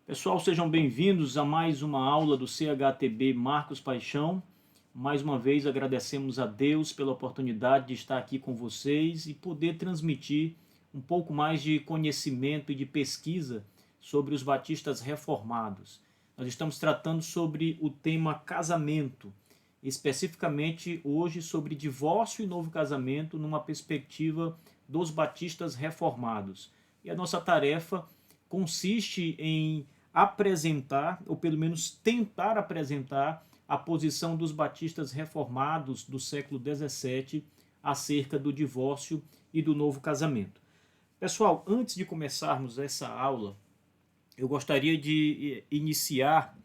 Pessoal, sejam bem-vindos a mais uma aula do CHTB Marcos Paixão. Mais uma vez agradecemos a Deus pela oportunidade de estar aqui com vocês e poder transmitir um pouco mais de conhecimento e de pesquisa sobre os batistas reformados. Nós estamos tratando sobre o tema casamento, especificamente hoje sobre divórcio e novo casamento numa perspectiva dos batistas reformados. E a nossa tarefa consiste em apresentar, ou pelo menos tentar apresentar, a posição dos batistas reformados do século XVII acerca do divórcio e do novo casamento. Pessoal, antes de começarmos essa aula, eu gostaria de iniciar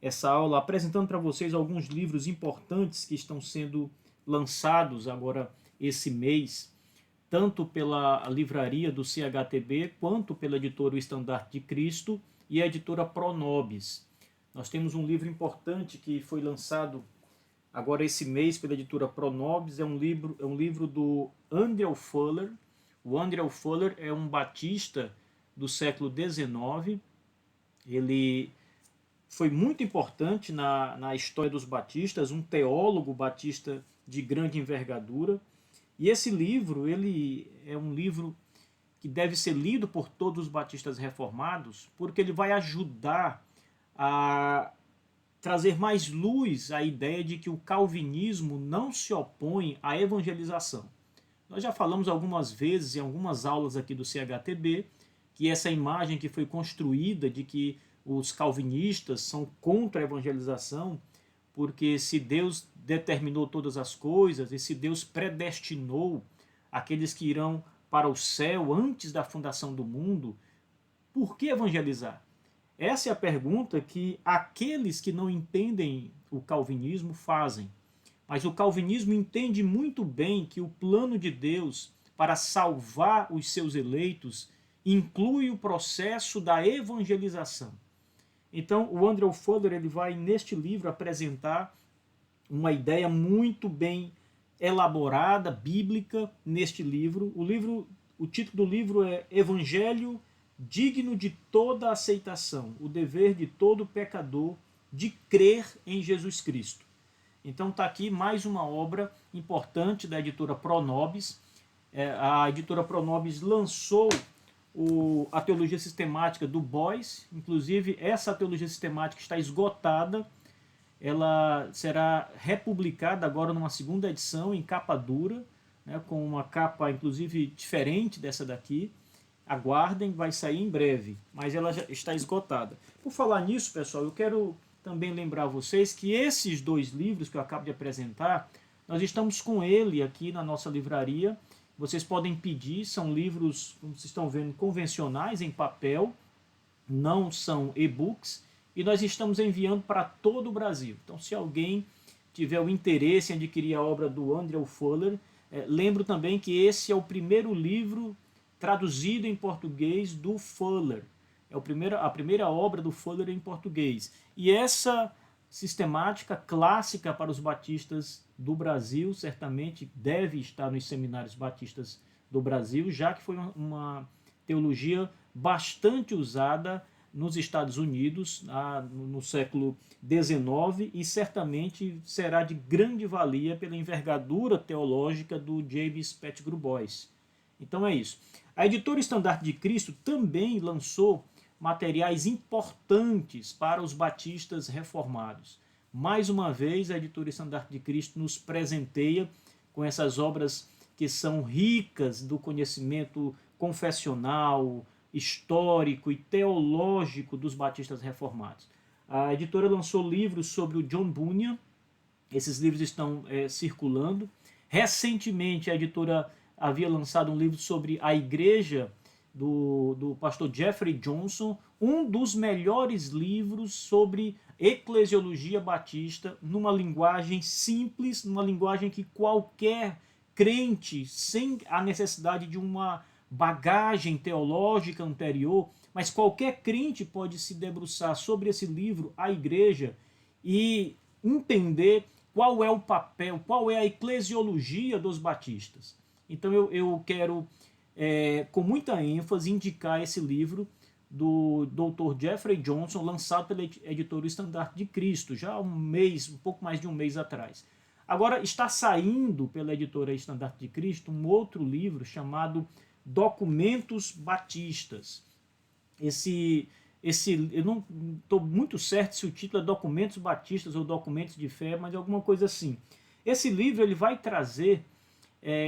essa aula apresentando para vocês alguns livros importantes que estão sendo lançados agora esse mês, tanto pela livraria do CHTB quanto pela editora O Estandarte de Cristo e a editora Pronobis. Nós temos um livro importante que foi lançado agora esse mês pela editora Pronobis, é um livro do Andrew Fuller. O Andrew Fuller é um batista do século XIX, ele foi muito importante na história dos batistas, um teólogo batista de grande envergadura. E esse livro, ele é um livro que deve ser lido por todos os batistas reformados, porque ele vai ajudar a trazer mais luz à ideia de que o calvinismo não se opõe à evangelização. Nós já falamos algumas vezes em algumas aulas aqui do CHTB que essa imagem que foi construída de que os calvinistas são contra a evangelização, porque se Deus determinou todas as coisas e se Deus predestinou aqueles que irão para o céu antes da fundação do mundo, por que evangelizar? Essa é a pergunta que aqueles que não entendem o calvinismo fazem. Mas o calvinismo entende muito bem que o plano de Deus para salvar os seus eleitos inclui o processo da evangelização. Então, o Andrew Fuller ele vai, neste livro, apresentar uma ideia muito bem elaborada, bíblica, neste livro. O título do livro é Evangelho digno de toda aceitação, o dever de todo pecador de crer em Jesus Cristo. Então está aqui mais uma obra importante da editora Pronobis. A editora Pronobis lançou a teologia sistemática do Boyce, inclusive essa teologia sistemática está esgotada, ela será republicada agora numa segunda edição em capa dura, né, com uma capa inclusive diferente dessa daqui. Aguardem, vai sair em breve, mas ela já está esgotada. Por falar nisso, pessoal, eu quero também lembrar vocês que esses dois livros que eu acabo de apresentar, nós estamos com ele aqui na nossa livraria. Vocês podem pedir, são livros, como vocês estão vendo, convencionais, em papel, não são e-books, e nós estamos enviando para todo o Brasil. Então, se alguém tiver o interesse em adquirir a obra do Andrew Fuller, lembro também que esse é o primeiro livro traduzido em português do Fuller. É a primeira obra do Fuller em português. E essa sistemática clássica para os batistas do Brasil certamente deve estar nos seminários batistas do Brasil, já que foi uma teologia bastante usada nos Estados Unidos no século XIX e certamente será de grande valia pela envergadura teológica do James Pettigrew Boyce. Então é isso. A editora Estandarte de Cristo também lançou materiais importantes para os batistas reformados. Mais uma vez, a editora Estandarte de Cristo nos presenteia com essas obras que são ricas do conhecimento confessional, histórico e teológico dos batistas reformados. A editora lançou livros sobre o John Bunyan, esses livros estão circulando. Recentemente, a editora havia lançado um livro sobre a igreja do pastor Jeffrey Johnson, um dos melhores livros sobre eclesiologia batista, numa linguagem simples, numa linguagem que qualquer crente, sem a necessidade de uma bagagem teológica anterior, mas qualquer crente pode se debruçar sobre esse livro, A Igreja, e entender qual é o papel, qual é a eclesiologia dos batistas. Então eu quero, com muita ênfase, indicar esse livro do Dr. Jeffrey Johnson, lançado pela editora Estandarte de Cristo, já há um pouco mais de um mês atrás. Agora está saindo pela editora Estandarte de Cristo um outro livro chamado Documentos Batistas. Eu não estou muito certo se o título é Documentos Batistas ou Documentos de Fé, mas é alguma coisa assim. Esse livro ele vai trazer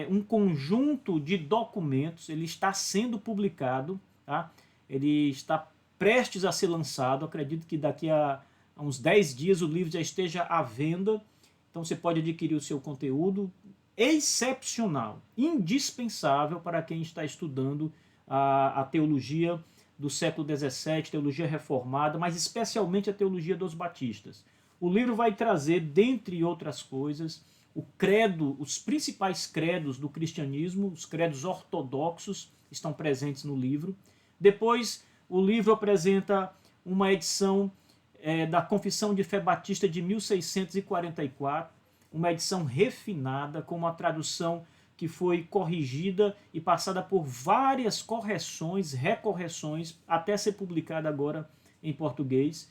um conjunto de documentos, ele está sendo publicado, tá? Ele está prestes a ser lançado, acredito que daqui a uns 10 dias o livro já esteja à venda, então você pode adquirir o seu conteúdo, excepcional, indispensável para quem está estudando a teologia do século XVII, teologia reformada, mas especialmente a teologia dos batistas. O livro vai trazer, dentre outras coisas, o credo, os principais credos do cristianismo, os credos ortodoxos estão presentes no livro. Depois, o livro apresenta uma edição da Confissão de Fé Batista de 1644, uma edição refinada, com uma tradução que foi corrigida e passada por várias correções, recorreções, até ser publicada agora em português.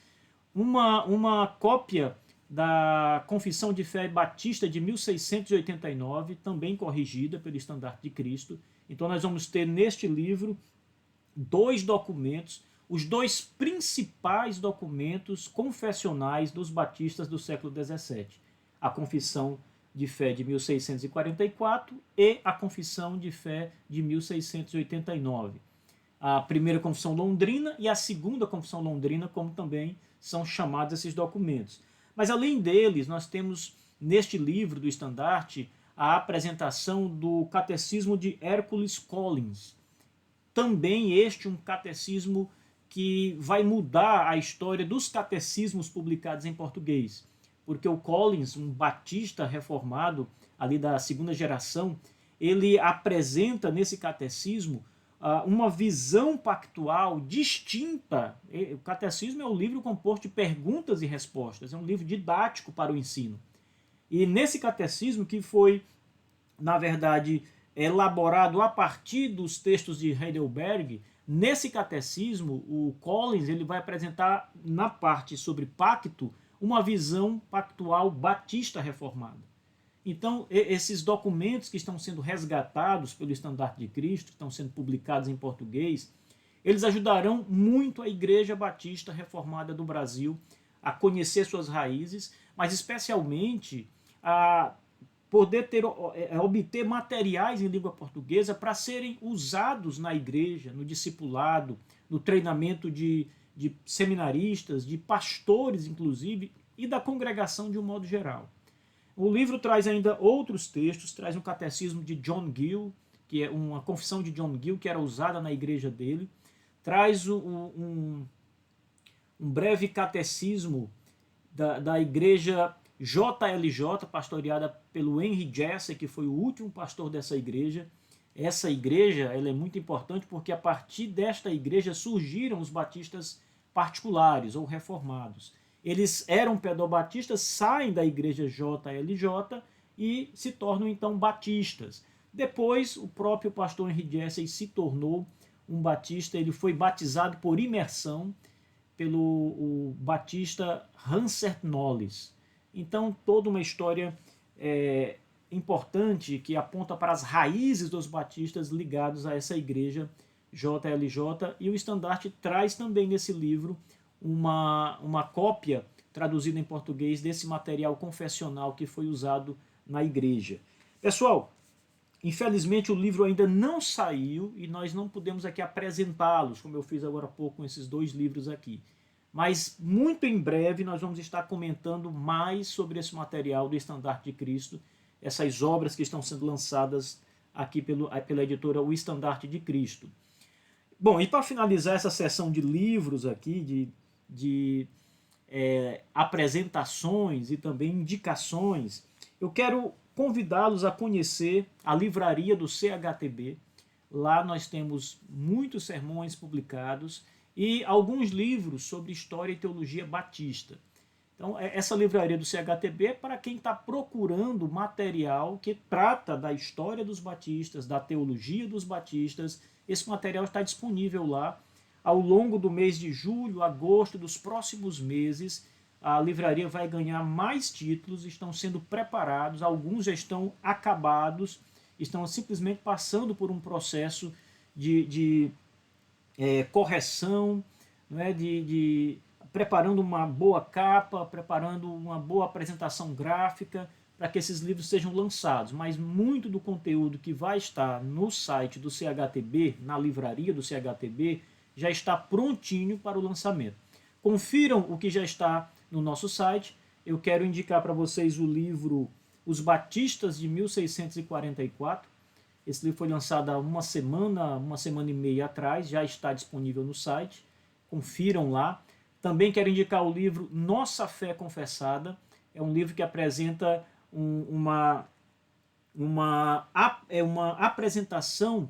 Uma cópia da Confissão de Fé Batista de 1689, também corrigida pelo Estandarte de Cristo. Então nós vamos ter neste livro 2 documentos, os 2 principais documentos confessionais dos batistas do século XVII. A Confissão de Fé de 1644 e a Confissão de Fé de 1689. A primeira Confissão Londrina e a segunda Confissão Londrina, como também são chamados esses documentos. Mas além deles, nós temos neste livro do Estandarte a apresentação do Catecismo de Hercules Collins. Também este um catecismo que vai mudar a história dos catecismos publicados em português. Porque o Collins, um batista reformado, ali da segunda geração, ele apresenta nesse catecismo uma visão pactual distinta. O catecismo é um livro composto de perguntas e respostas, é um livro didático para o ensino. E nesse catecismo, que foi, na verdade, elaborado a partir dos textos de Heidelberg, nesse catecismo, o Collins ele vai apresentar, na parte sobre pacto, uma visão pactual batista reformada. Então, esses documentos que estão sendo resgatados pelo Estandarte de Cristo, que estão sendo publicados em português, eles ajudarão muito a Igreja Batista Reformada do Brasil a conhecer suas raízes, mas especialmente a poder obter materiais em língua portuguesa para serem usados na igreja, no discipulado, no treinamento de seminaristas, de pastores, inclusive, e da congregação de um modo geral. O livro traz ainda outros textos, traz um catecismo de John Gill, que é uma confissão de John Gill, que era usada na igreja dele, traz um breve catecismo da igreja JLJ, pastoreada pelo Henry Jesse, que foi o último pastor dessa igreja. Essa igreja ela é muito importante porque a partir desta igreja surgiram os batistas particulares ou reformados. Eles eram pedobatistas, saem da igreja JLJ e se tornam então batistas. Depois, o próprio pastor Henry Jesse se tornou um batista, ele foi batizado por imersão pelo batista Hansert Knollys. Então, toda uma história importante que aponta para as raízes dos batistas ligados a essa igreja JLJ, e o Estandarte traz também nesse livro uma cópia traduzida em português desse material confessional que foi usado na igreja. Pessoal, infelizmente o livro ainda não saiu e nós não podemos aqui apresentá-los, como eu fiz agora há pouco com esses 2 livros aqui. Mas muito em breve nós vamos estar comentando mais sobre esse material do Estandarte de Cristo, essas obras que estão sendo lançadas aqui pela editora O Estandarte de Cristo. Bom, e para finalizar essa sessão de livros aqui, de apresentações e também indicações, eu quero convidá-los a conhecer a livraria do CHTB. Lá nós temos muitos sermões publicados e alguns livros sobre história e teologia batista. Então, essa livraria do CHTB é para quem está procurando material que trata da história dos batistas, da teologia dos batistas. Esse material está disponível lá. ao longo do mês de julho, agosto, dos próximos meses, a livraria vai ganhar mais títulos, estão sendo preparados, alguns já estão acabados, estão simplesmente passando por um processo de correção, né, preparando uma boa capa, preparando uma boa apresentação gráfica para que esses livros sejam lançados. Mas muito do conteúdo que vai estar no site do CHTB, na livraria do CHTB, já está prontinho para o lançamento. Confiram o que já está no nosso site. Eu quero indicar para vocês o livro Os Batistas de 1644. Esse livro foi lançado há uma semana e meia atrás, já está disponível no site. Confiram lá. Também quero indicar o livro Nossa Fé Confessada. É um livro que apresenta uma apresentação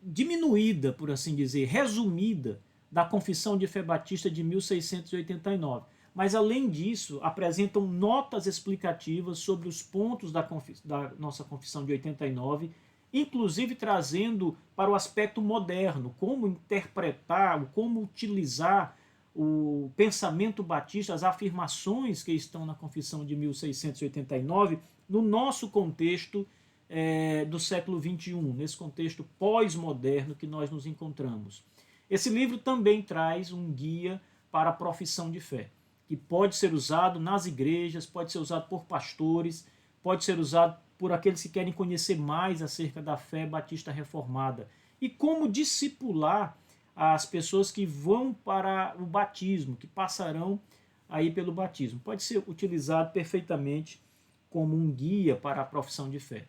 diminuída, por assim dizer, resumida, da Confissão de Fé Batista de 1689. Mas, além disso, apresentam notas explicativas sobre os pontos da nossa Confissão de 89, inclusive trazendo para o aspecto moderno, como interpretar, como utilizar o pensamento batista, as afirmações que estão na Confissão de 1689, no nosso contexto do século XXI, nesse contexto pós-moderno que nós nos encontramos. Esse livro também traz um guia para a profissão de fé, que pode ser usado nas igrejas, pode ser usado por pastores, pode ser usado por aqueles que querem conhecer mais acerca da fé batista reformada e como discipular as pessoas que vão para o batismo, que passarão aí pelo batismo. Pode ser utilizado perfeitamente como um guia para a profissão de fé.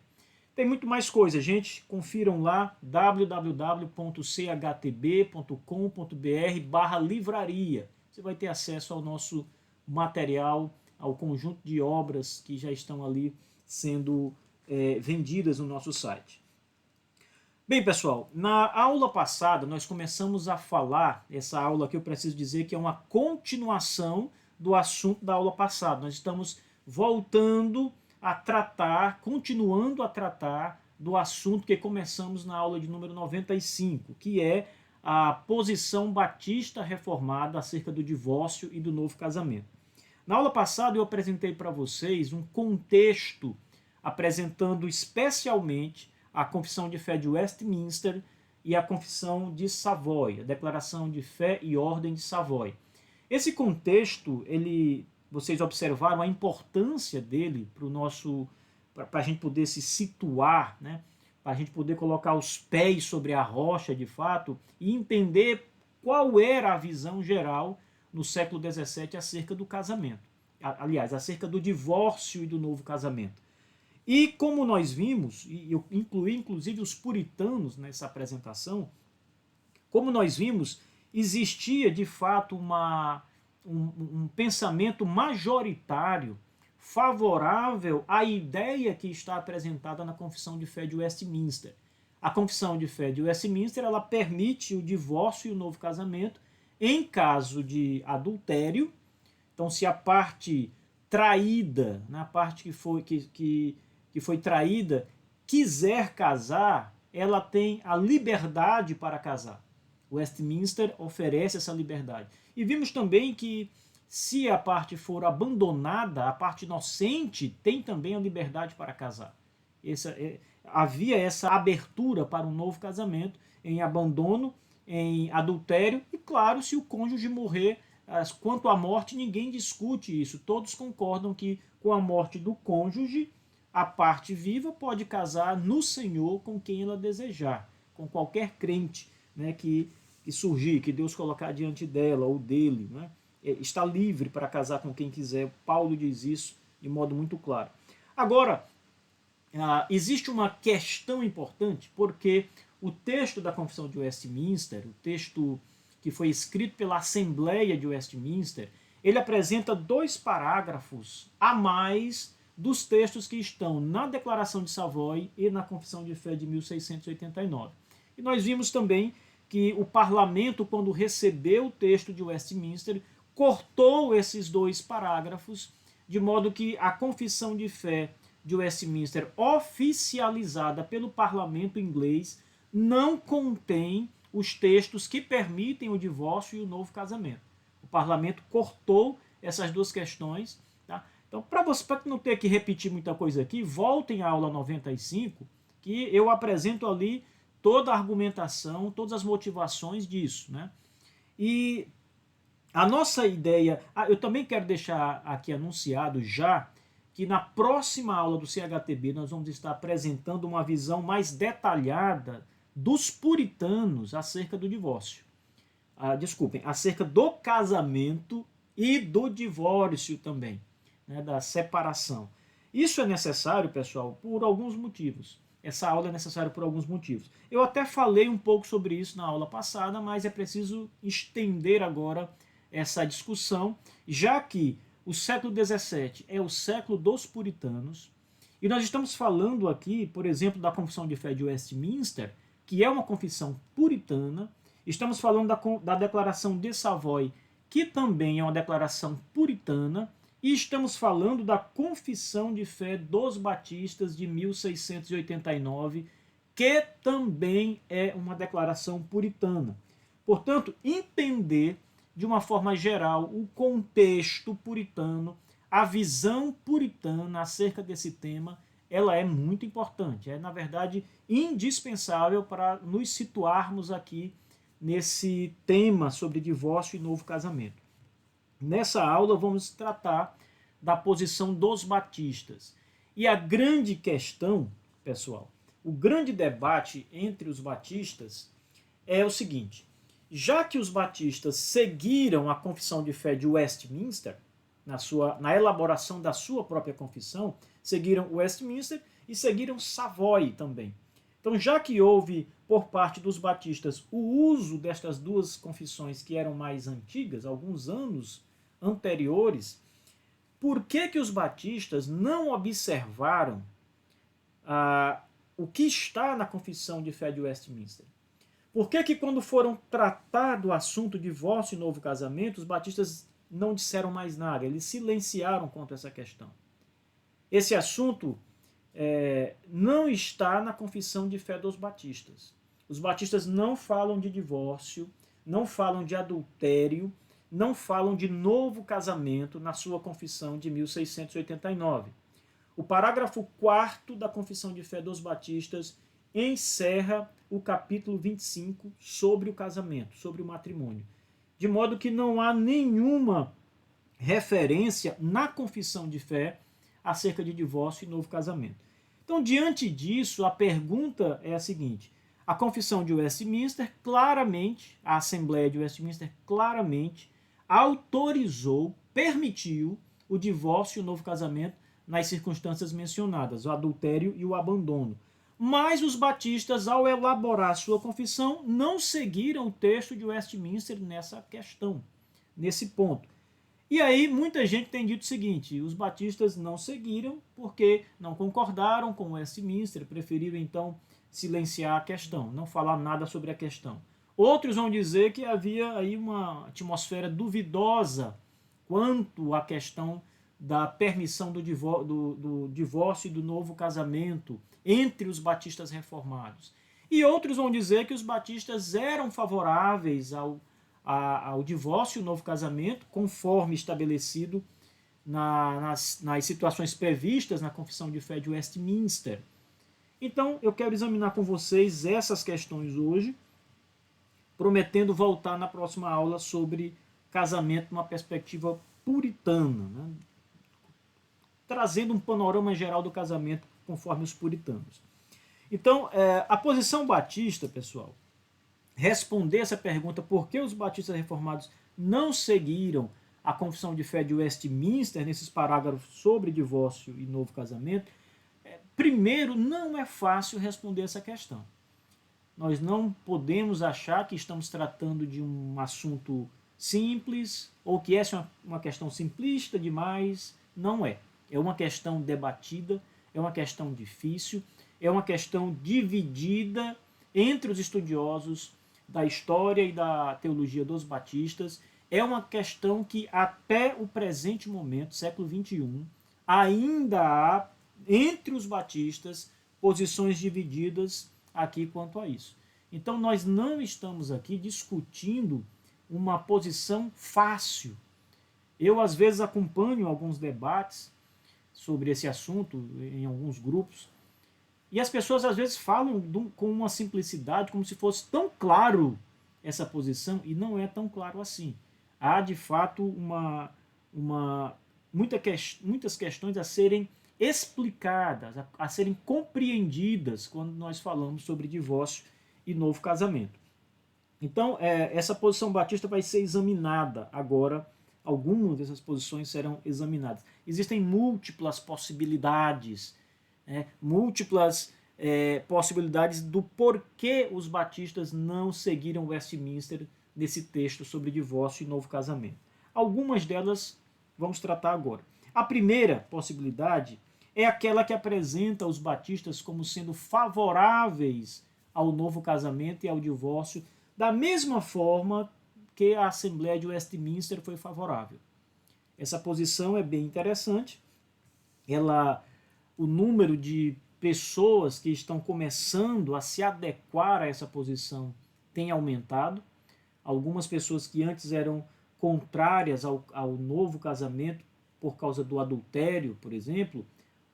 Tem muito mais coisa, gente. Confiram lá www.chtb.com.br/livraria. Você vai ter acesso ao nosso material, ao conjunto de obras que já estão ali sendo vendidas no nosso site. Bem, pessoal, na aula passada nós começamos a falar, essa aula aqui eu preciso dizer que é uma continuação do assunto da aula passada. Nós estamos voltando a tratar, continuando a tratar do assunto que começamos na aula de número 95, que é a posição batista reformada acerca do divórcio e do novo casamento. Na aula passada eu apresentei para vocês um contexto apresentando especialmente a Confissão de Fé de Westminster e a Confissão de Savoy, a Declaração de Fé e Ordem de Savoy. Esse contexto, vocês observaram a importância dele para a gente poder se situar, né? Para a gente poder colocar os pés sobre a rocha de fato e entender qual era a visão geral no século XVII acerca do casamento. Aliás, acerca do divórcio e do novo casamento. E como nós vimos, e eu incluí inclusive os puritanos nessa apresentação, como nós vimos, existia de fato um pensamento majoritário favorável à ideia que está apresentada na Confissão de Fé de Westminster. A Confissão de Fé de Westminster ela permite o divórcio e o novo casamento em caso de adultério. Então, se a parte traída, a parte que foi traída, quiser casar, ela tem a liberdade para casar. Westminster oferece essa liberdade. E vimos também que, se a parte for abandonada, a parte inocente tem também a liberdade para casar. Havia essa abertura para um novo casamento em abandono, em adultério, e claro, se o cônjuge morrer, quanto à morte, ninguém discute isso. Todos concordam que, com a morte do cônjuge, a parte viva pode casar no Senhor com quem ela desejar, com qualquer crente, né, que surgir, que Deus colocar diante dela ou dele, né? Está livre para casar com quem quiser. Paulo diz isso de modo muito claro. Agora, existe uma questão importante, porque o texto da Confissão de Westminster, o texto que foi escrito pela Assembleia de Westminster, ele apresenta 2 parágrafos a mais dos textos que estão na Declaração de Savoy e na Confissão de Fé de 1689. E nós vimos também que o parlamento, quando recebeu o texto de Westminster, cortou esses 2 parágrafos, de modo que a Confissão de Fé de Westminster, oficializada pelo parlamento inglês, não contém os textos que permitem o divórcio e o novo casamento. O parlamento cortou essas duas questões. Tá? Então, para não ter que repetir muita coisa aqui, voltem à aula 95, que eu apresento ali toda a argumentação, todas as motivações disso. Né? E a nossa ideia, eu também quero deixar aqui anunciado já, que na próxima aula do CHTB nós vamos estar apresentando uma visão mais detalhada dos puritanos acerca do divórcio. Desculpem, acerca do casamento e do divórcio também, né, da separação. Isso é necessário, pessoal, por alguns motivos. Essa aula é necessária por alguns motivos. Eu até falei um pouco sobre isso na aula passada, mas é preciso estender agora essa discussão, já que o século XVII é o século dos puritanos, e nós estamos falando aqui, por exemplo, da Confissão de Fé de Westminster, que é uma confissão puritana. Estamos falando da Declaração de Savoy, que também é uma declaração puritana, e estamos falando da Confissão de Fé dos Batistas de 1689, que também é uma declaração puritana. Portanto, entender de uma forma geral o contexto puritano, a visão puritana acerca desse tema, ela é muito importante. É, na verdade, indispensável para nos situarmos aqui nesse tema sobre divórcio e novo casamento. Nessa aula vamos tratar da posição dos batistas. E a grande questão, pessoal, o grande debate entre os batistas é o seguinte: já que os batistas seguiram a confissão de fé de Westminster, na elaboração da sua própria confissão, seguiram Westminster e seguiram Savoy também. Então, já que houve, por parte dos batistas, o uso destas duas confissões que eram mais antigas, alguns anos anteriores, por que os batistas não observaram o que está na confissão de fé de Westminster? Por que quando foram tratar do assunto divórcio e novo casamento, os batistas não disseram mais nada? Eles silenciaram quanto a essa questão. Esse assunto não está na confissão de fé dos batistas. Os batistas não falam de divórcio, não falam de adultério, não falam de novo casamento na sua confissão de 1689. O parágrafo 4º da confissão de fé dos batistas encerra o capítulo 25 sobre o casamento, sobre o matrimônio. De modo que não há nenhuma referência na confissão de fé acerca de divórcio e novo casamento. Então, diante disso, a pergunta é a seguinte: a confissão de Westminster claramente, a Assembleia de Westminster claramente autorizou, permitiu o divórcio e o novo casamento nas circunstâncias mencionadas, o adultério e o abandono. Mas os batistas, ao elaborar sua confissão, não seguiram o texto de Westminster nessa questão, nesse ponto. E aí muita gente tem dito o seguinte: os batistas não seguiram porque não concordaram com Westminster, preferiram então silenciar a questão, não falar nada sobre a questão. Outros vão dizer que havia aí uma atmosfera duvidosa quanto à questão da permissão do divórcio e do novo casamento entre os batistas reformados. E outros vão dizer que os batistas eram favoráveis ao divórcio e novo casamento, conforme estabelecido nas situações previstas na Confissão de Fé de Westminster. Então, eu quero examinar com vocês essas questões hoje, prometendo voltar na próxima aula sobre casamento numa perspectiva puritana, né? Trazendo um panorama geral do casamento conforme os puritanos. Então, a posição batista, pessoal, responder essa pergunta, por que os batistas reformados não seguiram a confissão de fé de Westminster nesses parágrafos sobre divórcio e novo casamento, primeiro, não é fácil responder essa questão. Nós não podemos achar que estamos tratando de um assunto simples, ou que essa é uma questão simplista demais. Não é. É uma questão debatida, é uma questão difícil, é uma questão dividida entre os estudiosos da história e da teologia dos batistas. É uma questão que até o presente momento, século XXI, ainda há entre os batistas posições divididas aqui quanto a isso. Então nós não estamos aqui discutindo uma posição fácil. Eu, às vezes, acompanho alguns debates sobre esse assunto em alguns grupos, e as pessoas, às vezes, falam com uma simplicidade, como se fosse tão claro essa posição, e não é tão claro assim. Há, de fato, muitas questões a serem explicadas, a serem compreendidas quando nós falamos sobre divórcio e novo casamento. Então, essa posição batista vai ser examinada agora. Algumas dessas posições serão examinadas. Existem múltiplas possibilidades, múltiplas possibilidades do porquê os batistas não seguiram Westminster nesse texto sobre divórcio e novo casamento. Algumas delas vamos tratar agora. A primeira possibilidade é aquela que apresenta os batistas como sendo favoráveis ao novo casamento e ao divórcio, da mesma forma que a Assembleia de Westminster foi favorável. Essa posição é bem interessante. O número de pessoas que estão começando a se adequar a essa posição tem aumentado. Algumas pessoas que antes eram contrárias ao novo casamento por causa do adultério, por exemplo,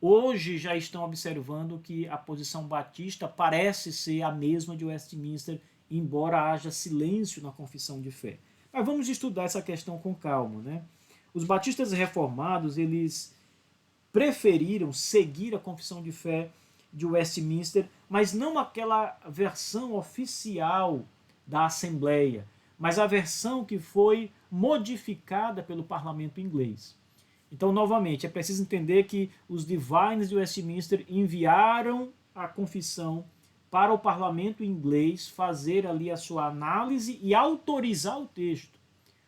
hoje já estão observando que a posição batista parece ser a mesma de Westminster, embora haja silêncio na confissão de fé. Mas vamos estudar essa questão com calma, né? Os batistas reformados, eles preferiram seguir a confissão de fé de Westminster, mas não aquela versão oficial da Assembleia, mas a versão que foi modificada pelo parlamento inglês. Então, novamente, é preciso entender que os Divines de Westminster enviaram a confissão para o parlamento inglês fazer ali a sua análise e autorizar o texto.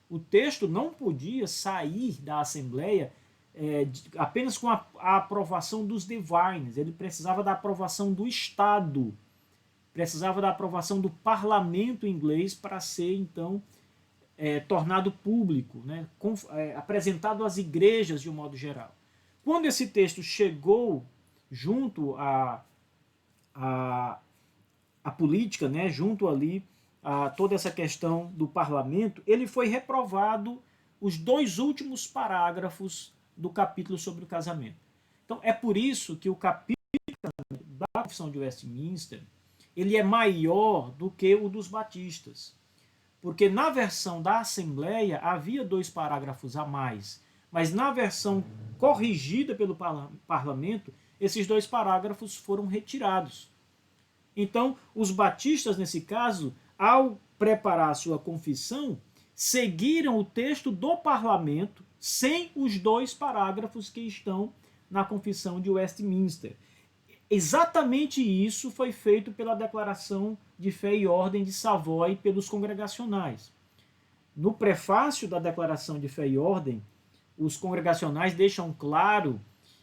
O texto não podia sair da Assembleia apenas com a aprovação dos Divines, ele precisava da aprovação do Estado, precisava da aprovação do parlamento inglês para ser, então, tornado público, né? Apresentado às igrejas de um modo geral. Quando esse texto chegou junto à política, né? Junto ali a toda essa questão do parlamento, ele foi reprovado os 2 últimos parágrafos do capítulo sobre o casamento. Então é por isso que o capítulo da Confissão de Westminster ele é maior do que o dos batistas. Porque na versão da Assembleia havia 2 parágrafos a mais, mas na versão corrigida pelo parlamento, esses 2 parágrafos foram retirados. Então, os batistas, nesse caso, ao preparar a sua confissão, seguiram o texto do parlamento sem os 2 parágrafos que estão na confissão de Westminster. Exatamente isso foi feito pela Declaração de Fé e Ordem de Savoy pelos congregacionais. No prefácio da Declaração de Fé e Ordem, os congregacionais deixam claro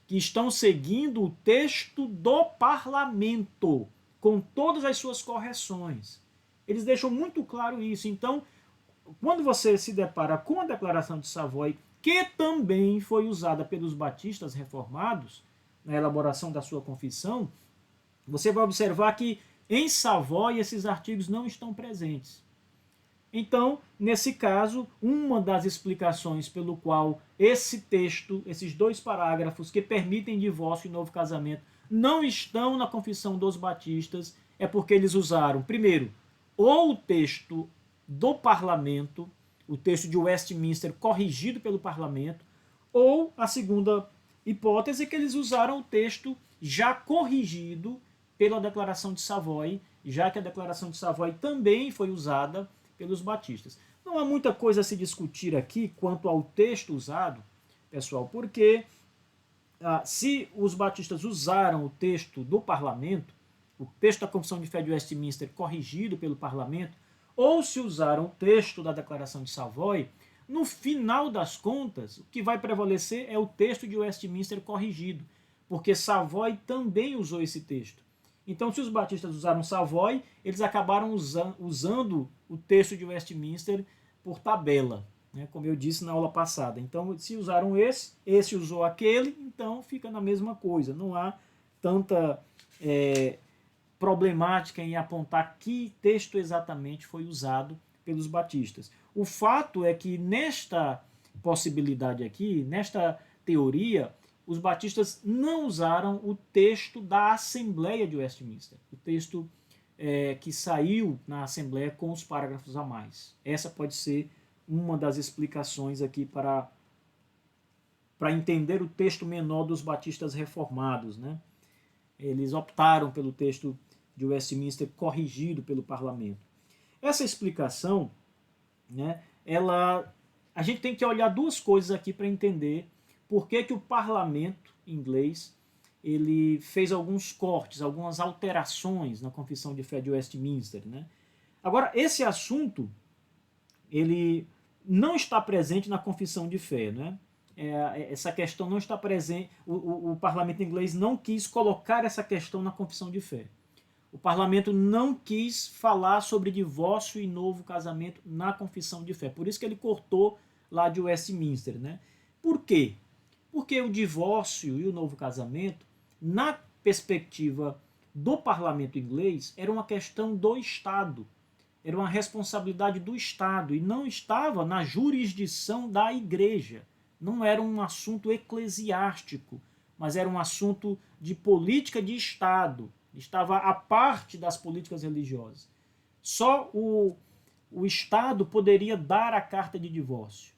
que estão seguindo o texto do parlamento, com todas as suas correções. Eles deixam muito claro isso. Então, quando você se depara com a Declaração de Savoy, que também foi usada pelos batistas reformados, na elaboração da sua confissão, você vai observar que em Savoy esses artigos não estão presentes. Então, nesse caso, uma das explicações pelo qual esse texto, esses 2 parágrafos que permitem divórcio e novo casamento, não estão na confissão dos batistas, é porque eles usaram, primeiro, ou o texto do parlamento, o texto de Westminster corrigido pelo parlamento, ou a segunda hipótese é que eles usaram o texto já corrigido pela Declaração de Savoy, já que a Declaração de Savoy também foi usada pelos batistas. Não há muita coisa a se discutir aqui quanto ao texto usado, pessoal, porque se os batistas usaram o texto do parlamento, o texto da Confissão de Fé de Westminster corrigido pelo parlamento, ou se usaram o texto da Declaração de Savoy, no final das contas, o que vai prevalecer é o texto de Westminster corrigido, porque Savoy também usou esse texto. Então, se os batistas usaram Savoy, eles acabaram usando o texto de Westminster por tabela, né, como eu disse na aula passada. Então, se usaram esse usou aquele, então fica na mesma coisa. Não há tanta problemática em apontar que texto exatamente foi usado pelos batistas. O fato é que nesta possibilidade aqui, nesta teoria, os batistas não usaram o texto da Assembleia de Westminster, o texto que saiu na Assembleia com os parágrafos a mais. Essa pode ser uma das explicações aqui para entender o texto menor dos batistas reformados, né? Eles optaram pelo texto de Westminster corrigido pelo parlamento. Essa explicação, né, a gente tem que olhar duas coisas aqui para entender por que o parlamento inglês ele fez alguns cortes, algumas alterações na Confissão de Fé de Westminster, né? Agora, esse assunto ele não está presente na Confissão de Fé, né? Essa questão não está presente, o parlamento inglês não quis colocar essa questão na Confissão de Fé. O parlamento não quis falar sobre divórcio e novo casamento na Confissão de Fé. Por isso que ele cortou lá de Westminster, né? Por quê? Porque o divórcio e o novo casamento, na perspectiva do parlamento inglês, era uma questão do Estado. Era uma responsabilidade do Estado e não estava na jurisdição da Igreja. Não era um assunto eclesiástico, mas era um assunto de política de Estado. Estava à parte das políticas religiosas. Só o Estado poderia dar a carta de divórcio.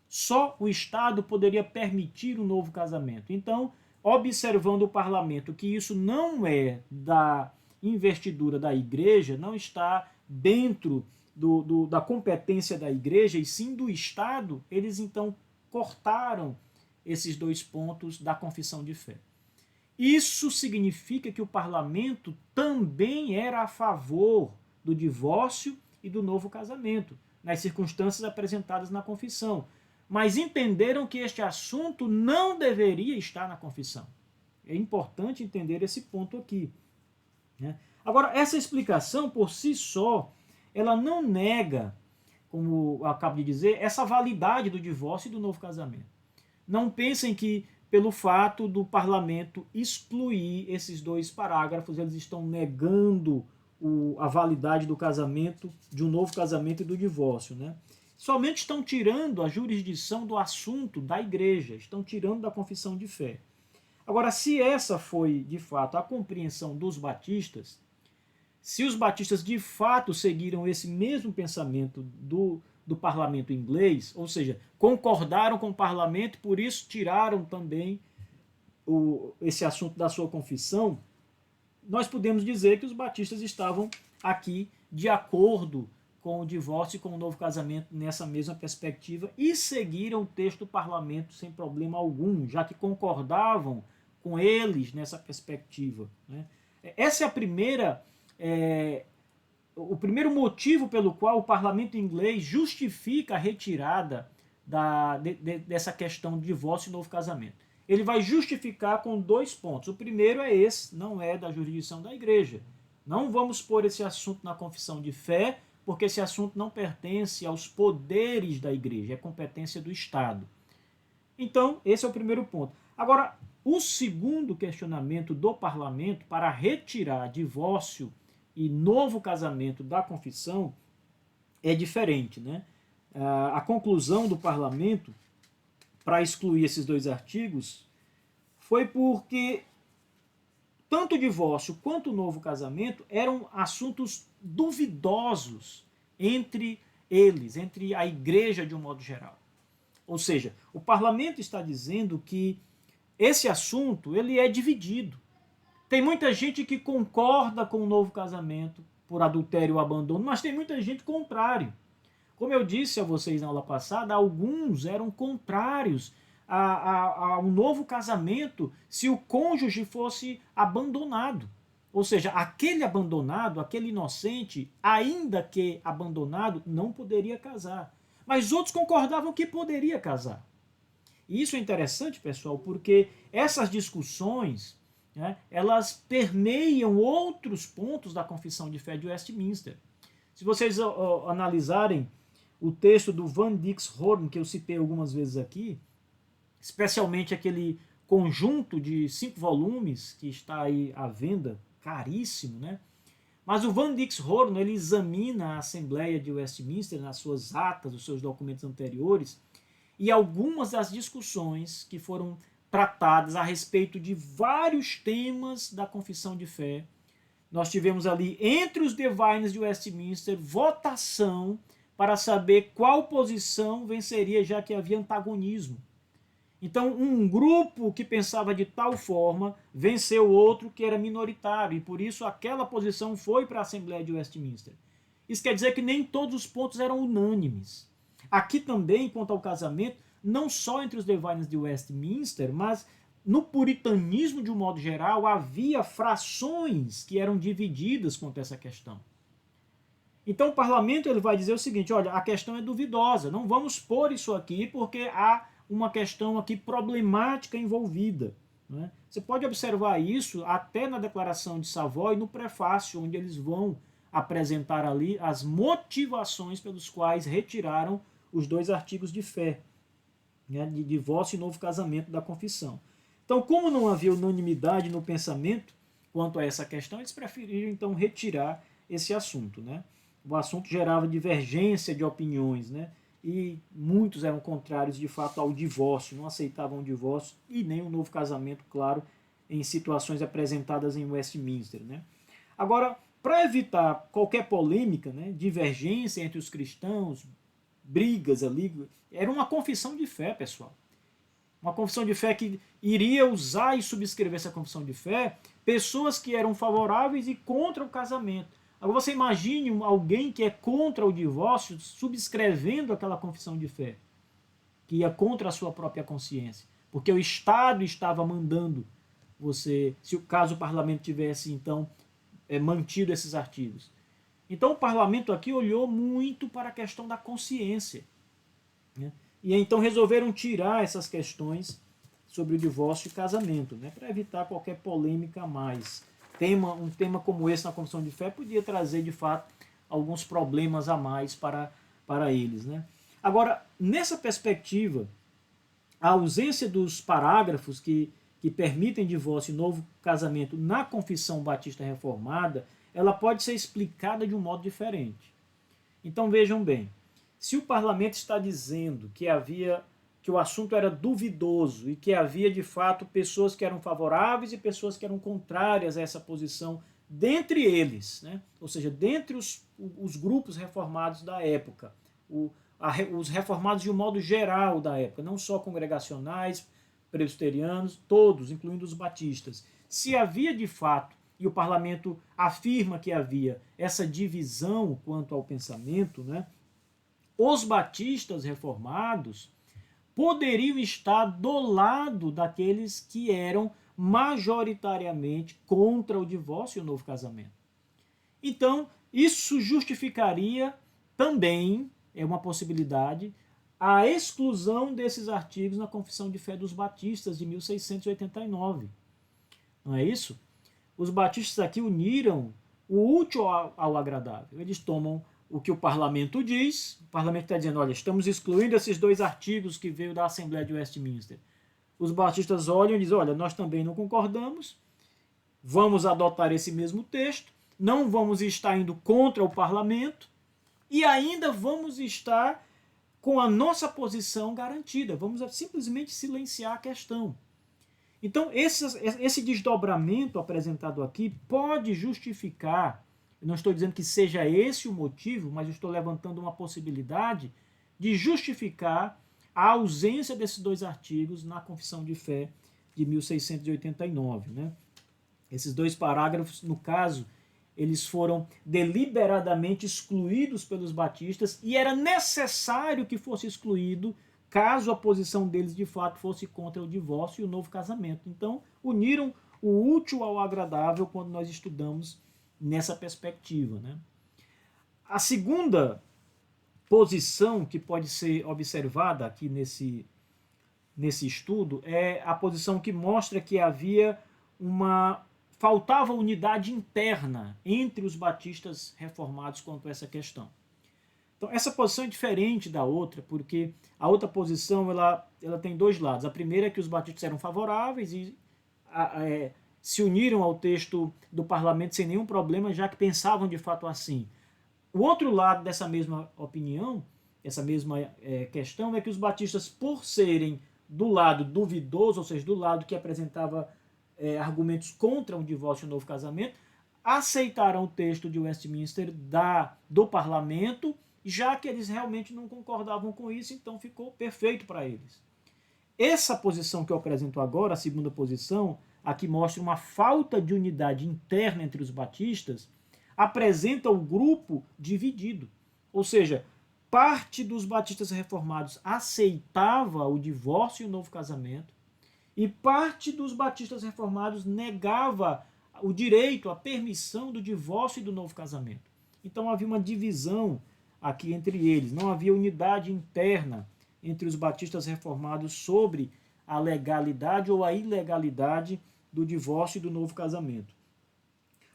Só o Estado poderia permitir um novo casamento. Então, observando o parlamento que isso não é da investidura da Igreja, não está dentro da competência da Igreja, e sim do Estado, eles então cortaram esses dois pontos da confissão de fé. Isso significa que o parlamento também era a favor do divórcio e do novo casamento, nas circunstâncias apresentadas na confissão. Mas entenderam que este assunto não deveria estar na confissão. É importante entender esse ponto aqui, né? Agora, essa explicação por si só, ela não nega, como eu acabo de dizer, essa validade do divórcio e do novo casamento. Não pensem que, pelo fato do parlamento excluir esses dois parágrafos, eles estão negando a validade do casamento, de um novo casamento e do divórcio, né? Somente estão tirando a jurisdição do assunto da Igreja, estão tirando da confissão de fé. Agora, se essa foi, de fato, a compreensão dos batistas, se os batistas de fato seguiram esse mesmo pensamento do parlamento inglês, ou seja, concordaram com o parlamento, por isso tiraram também esse assunto da sua confissão, nós podemos dizer que os batistas estavam aqui de acordo com o divórcio e com o novo casamento nessa mesma perspectiva e seguiram o texto do parlamento sem problema algum, já que concordavam com eles nessa perspectiva, né? Essa é a primeira... o primeiro motivo pelo qual o parlamento inglês justifica a retirada dessa questão de divórcio e novo casamento. Ele vai justificar com dois pontos. O primeiro é esse, não é da jurisdição da Igreja. Não vamos pôr esse assunto na confissão de fé, porque esse assunto não pertence aos poderes da Igreja, é competência do Estado. Então, esse é o primeiro ponto. Agora, o segundo questionamento do parlamento para retirar divórcio e novo casamento da confissão é diferente, né? A conclusão do parlamento para excluir esses dois artigos foi porque tanto o divórcio quanto o novo casamento eram assuntos duvidosos entre eles, entre a Igreja de um modo geral. Ou seja, o parlamento está dizendo que esse assunto ele é dividido. Tem muita gente que concorda com o novo casamento por adultério ou abandono, mas tem muita gente contrário. Como eu disse a vocês na aula passada, alguns eram contrários a um novo casamento se o cônjuge fosse abandonado. Ou seja, aquele abandonado, aquele inocente, ainda que abandonado, não poderia casar. Mas outros concordavam que poderia casar. E isso é interessante, pessoal, porque essas discussões, né, elas permeiam outros pontos da Confissão de Fé de Westminster. Se vocês analisarem o texto do Van Dix Hoorn, que eu citei algumas vezes aqui, especialmente aquele conjunto de 5 volumes que está aí à venda, caríssimo, né? Mas o Van Dix Horno, ele examina a Assembleia de Westminster, nas suas atas, os seus documentos anteriores, e algumas das discussões que foram tratadas a respeito de vários temas da confissão de fé. Nós tivemos ali, entre os divines de Westminster, votação para saber qual posição venceria, já que havia antagonismo. Então, um grupo que pensava de tal forma venceu outro que era minoritário, e por isso aquela posição foi para a Assembleia de Westminster. Isso quer dizer que nem todos os pontos eram unânimes. Aqui também, quanto ao casamento, não só entre os divines de Westminster, mas no puritanismo de um modo geral, havia frações que eram divididas quanto a essa questão. Então o parlamento ele vai dizer o seguinte, olha, a questão é duvidosa, não vamos pôr isso aqui porque há uma questão aqui problemática envolvida. Né? Você pode observar isso até na Declaração de Savoy, no prefácio, onde eles vão apresentar ali as motivações pelos quais retiraram os 2 artigos de fé, né, de divórcio e novo casamento da confissão. Então, como não havia unanimidade no pensamento quanto a essa questão, eles preferiram então retirar esse assunto. Né? O assunto gerava divergência de opiniões, né? E muitos eram contrários de fato ao divórcio, não aceitavam o divórcio e nem o novo casamento, claro, em situações apresentadas em Westminster. Né? Agora, para evitar qualquer polêmica, né, divergência entre os cristãos, brigas ali, era uma confissão de fé, pessoal. Uma confissão de fé que iria usar e subscrever essa confissão de fé pessoas que eram favoráveis e contra o casamento. Agora você imagine alguém que é contra o divórcio subscrevendo aquela confissão de fé, que ia contra a sua própria consciência, porque o Estado estava mandando você, se o caso o parlamento tivesse então mantido esses artigos. Então o parlamento aqui olhou muito para a questão da consciência, né? E então resolveram tirar essas questões sobre o divórcio e casamento, né? Para evitar qualquer polêmica a mais. Um tema como esse na confissão de fé podia trazer, de fato, alguns problemas a mais para eles. Né? Agora, nessa perspectiva, a ausência dos parágrafos que permitem divórcio e novo casamento na confissão batista reformada, ela pode ser explicada de um modo diferente. Então, vejam bem, se o parlamento está dizendo que o assunto era duvidoso e que havia, de fato, pessoas que eram favoráveis e pessoas que eram contrárias a essa posição dentre eles, né? Ou seja, dentre os grupos reformados da época, os reformados de um modo geral da época, não só congregacionais, presbiterianos, todos, incluindo os batistas. Se havia, de fato, e o parlamento afirma que havia essa divisão quanto ao pensamento, né? Os batistas reformados poderiam estar do lado daqueles que eram majoritariamente contra o divórcio e o novo casamento. Então, isso justificaria também, é uma possibilidade, a exclusão desses artigos na Confissão de Fé dos Batistas de 1689. Não é isso? Os batistas aqui uniram o útil ao agradável. Eles tomam o que o parlamento diz, o parlamento está dizendo, olha, estamos excluindo esses 2 artigos que veio da Assembleia de Westminster. Os batistas olham e dizem, olha, nós também não concordamos, vamos adotar esse mesmo texto, não vamos estar indo contra o parlamento e ainda vamos estar com a nossa posição garantida, vamos simplesmente silenciar a questão. Então, esse desdobramento apresentado aqui pode justificar, eu não estou dizendo que seja esse o motivo, mas eu estou levantando uma possibilidade de justificar a ausência desses 2 artigos na Confissão de Fé de 1689. Né? Esses 2 parágrafos, no caso, eles foram deliberadamente excluídos pelos batistas e era necessário que fosse excluído caso a posição deles de fato fosse contra o divórcio e o novo casamento. Então, uniram o útil ao agradável quando nós estudamos nessa perspectiva. Né? A segunda posição que pode ser observada aqui nesse estudo é a posição que mostra que faltava unidade interna entre os batistas reformados quanto a essa questão. Então, essa posição é diferente da outra, porque a outra posição ela tem 2 lados. A primeira é que os batistas eram favoráveis e se uniram ao texto do parlamento sem nenhum problema, já que pensavam de fato assim. O outro lado dessa mesma opinião, essa mesma questão, é que os batistas, por serem do lado duvidoso, ou seja, do lado que apresentava argumentos contra um divórcio e um novo casamento, aceitaram o texto de Westminster do parlamento, já que eles realmente não concordavam com isso, então ficou perfeito para eles. Essa posição que eu apresento agora, a segunda posição, aqui mostra uma falta de unidade interna entre os batistas, apresenta o grupo dividido. Ou seja, parte dos batistas reformados aceitava o divórcio e o novo casamento, e parte dos batistas reformados negava o direito, a permissão do divórcio e do novo casamento. Então havia uma divisão aqui entre eles, não havia unidade interna entre os batistas reformados sobre a legalidade ou a ilegalidade do divórcio e do novo casamento.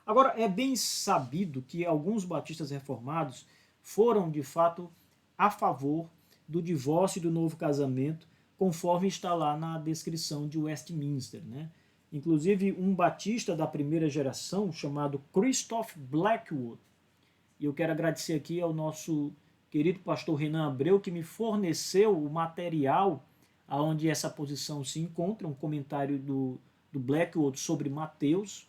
Agora, é bem sabido que alguns batistas reformados foram, de fato, a favor do divórcio e do novo casamento, conforme está lá na descrição de Westminster, né? Inclusive, um batista da primeira geração, chamado Christoph Blackwood, e eu quero agradecer aqui ao nosso querido pastor Renan Abreu, que me forneceu o material onde essa posição se encontra, um comentário do Blackwood sobre Mateus,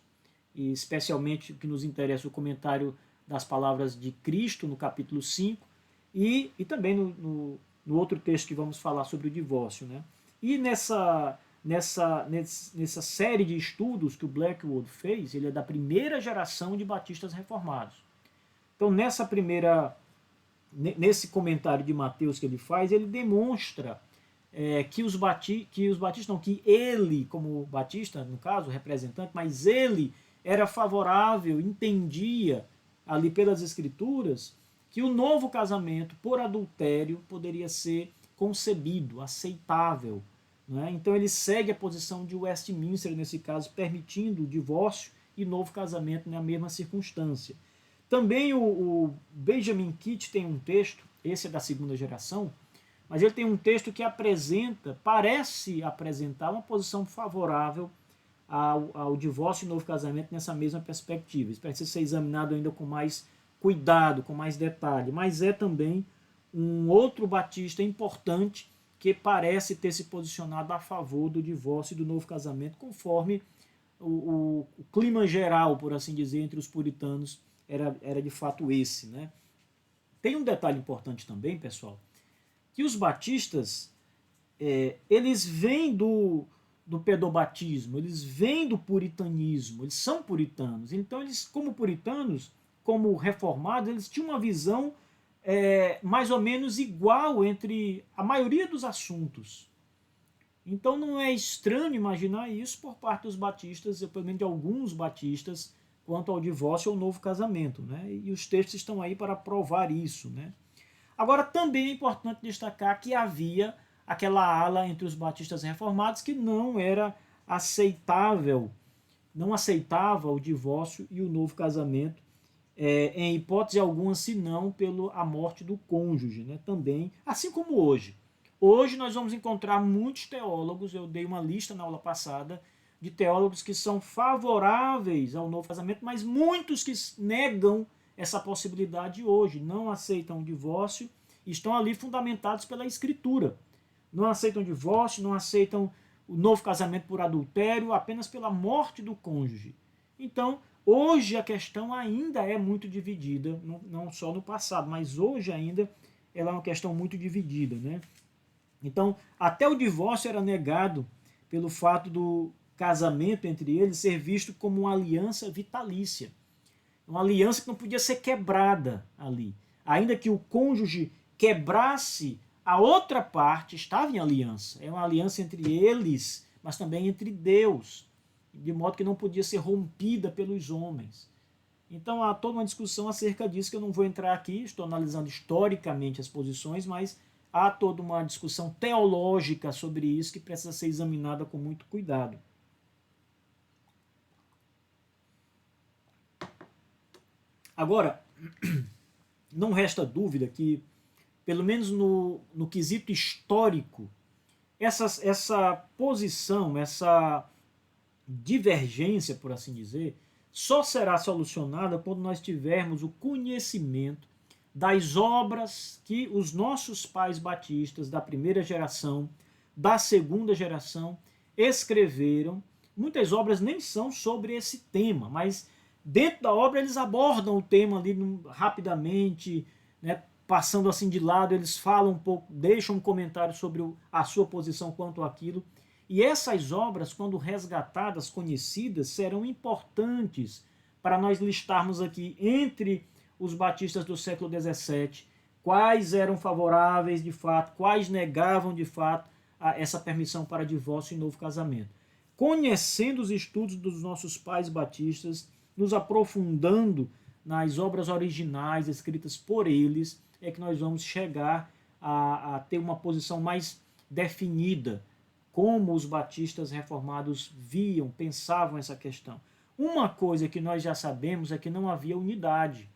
e especialmente o que nos interessa, o comentário das palavras de Cristo no capítulo 5, e também no outro texto que vamos falar sobre o divórcio, né? E nessa série de estudos que o Blackwood fez, ele é da primeira geração de batistas reformados. Então, nesse comentário de Mateus que ele faz, ele demonstra que ele, como batista, no caso, representante, mas ele era favorável, entendia ali pelas escrituras que o novo casamento por adultério poderia ser concebido, aceitável. Né? Então ele segue a posição de Westminster, nesse caso, permitindo o divórcio e novo casamento na mesma circunstância. Também o Benjamin Kitt tem um texto, esse é da segunda geração, mas ele tem um texto que parece apresentar uma posição favorável ao divórcio e novo casamento nessa mesma perspectiva. Isso precisa ser examinado ainda com mais cuidado, com mais detalhe, mas é também um outro batista importante que parece ter se posicionado a favor do divórcio e do novo casamento, conforme o clima geral, por assim dizer, entre os puritanos era de fato esse. Né? Tem um detalhe importante também, pessoal, que os batistas, eles vêm do pedobatismo, eles vêm do puritanismo, eles são puritanos. Então, eles, como puritanos, como reformados, eles tinham uma visão mais ou menos igual entre a maioria dos assuntos. Então, não é estranho imaginar isso por parte dos batistas, ou pelo menos de alguns batistas, quanto ao divórcio ou novo casamento. Né? E os textos estão aí para provar isso. Né? Agora, também é importante destacar que havia aquela ala entre os batistas reformados que não era aceitável, não aceitava o divórcio e o novo casamento, em hipótese alguma, senão pela morte do cônjuge, né? Também, assim como hoje. Hoje nós vamos encontrar muitos teólogos, eu dei uma lista na aula passada, de teólogos que são favoráveis ao novo casamento, mas muitos que negam essa possibilidade hoje, não aceitam o divórcio, estão ali fundamentados pela Escritura. Não aceitam o divórcio, não aceitam o novo casamento por adultério, apenas pela morte do cônjuge. Então, hoje a questão ainda é muito dividida, não só no passado, mas hoje ainda ela é uma questão muito dividida. Né? Então, até o divórcio era negado pelo fato do casamento entre eles ser visto como uma aliança vitalícia. Uma aliança que não podia ser quebrada ali. Ainda que o cônjuge quebrasse, a outra parte estava em aliança. É uma aliança entre eles, mas também entre Deus, de modo que não podia ser rompida pelos homens. Então há toda uma discussão acerca disso, que eu não vou entrar aqui, estou analisando historicamente as posições, mas há toda uma discussão teológica sobre isso que precisa ser examinada com muito cuidado. Agora, não resta dúvida que, pelo menos no quesito histórico, essa posição, essa divergência, por assim dizer, só será solucionada quando nós tivermos o conhecimento das obras que os nossos pais batistas da primeira geração, da segunda geração, escreveram. Muitas obras nem são sobre esse tema, mas dentro da obra eles abordam o tema ali rapidamente, né, passando assim de lado, eles falam um pouco, deixam um comentário sobre a sua posição quanto àquilo. E essas obras, quando resgatadas, conhecidas, serão importantes para nós listarmos aqui entre os batistas do século XVII quais eram favoráveis de fato, quais negavam de fato essa permissão para divórcio e novo casamento. Conhecendo os estudos dos nossos pais batistas, nos aprofundando nas obras originais escritas por eles, é que nós vamos chegar a ter uma posição mais definida, como os batistas reformados viam, pensavam essa questão. Uma coisa que nós já sabemos é que não havia unidade.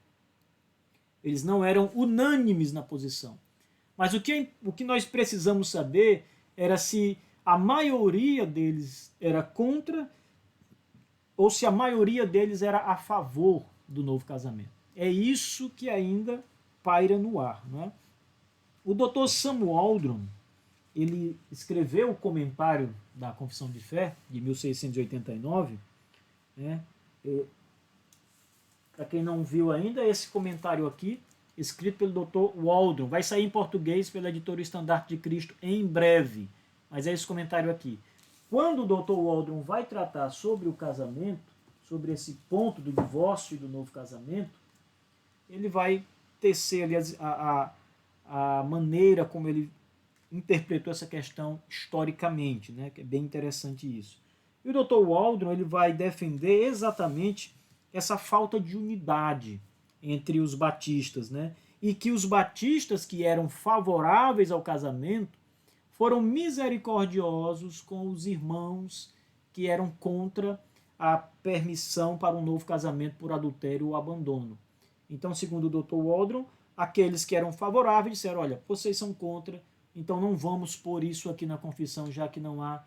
Eles não eram unânimes na posição. Mas o que nós precisamos saber era se a maioria deles era contra ou se a maioria deles era a favor do novo casamento. É isso que ainda paira no ar. Né? O Dr. Samuel Waldron, ele escreveu o comentário da Confissão de Fé, de 1689. Né? Para quem não viu ainda, esse comentário aqui, escrito pelo Dr. Waldron, vai sair em português pela editora Estandarte de Cristo em breve, mas é esse comentário aqui. Quando o Dr. Waldron vai tratar sobre o casamento, sobre esse ponto do divórcio e do novo casamento, ele vai tecer ali a maneira como ele interpretou essa questão historicamente, né? Que é bem interessante isso. E o Dr. Waldron ele vai defender exatamente essa falta de unidade entre os batistas, né? E que os batistas que eram favoráveis ao casamento foram misericordiosos com os irmãos que eram contra a permissão para um novo casamento por adultério ou abandono. Então, segundo o Dr. Waldron, aqueles que eram favoráveis disseram, olha, vocês são contra, então não vamos pôr isso aqui na confissão, já que não há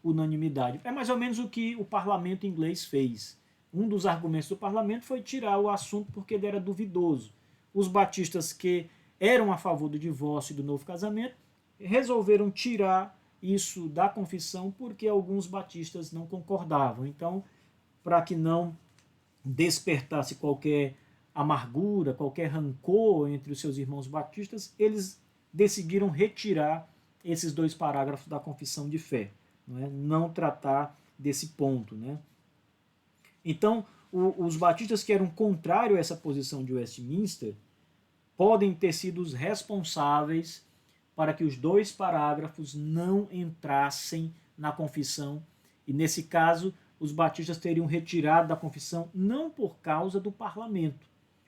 unanimidade. É mais ou menos o que o parlamento inglês fez. Um dos argumentos do parlamento foi tirar o assunto porque ele era duvidoso. Os batistas que eram a favor do divórcio e do novo casamento resolveram tirar isso da confissão porque alguns batistas não concordavam. Então, para que não despertasse qualquer amargura, qualquer rancor entre os seus irmãos batistas, eles decidiram retirar esses 2 parágrafos da confissão de fé, não tratar desse ponto. Né? Então, os batistas que eram contrários a essa posição de Westminster podem ter sido os responsáveis para que os 2 parágrafos não entrassem na confissão, e nesse caso os batistas teriam retirado da confissão não por causa do parlamento,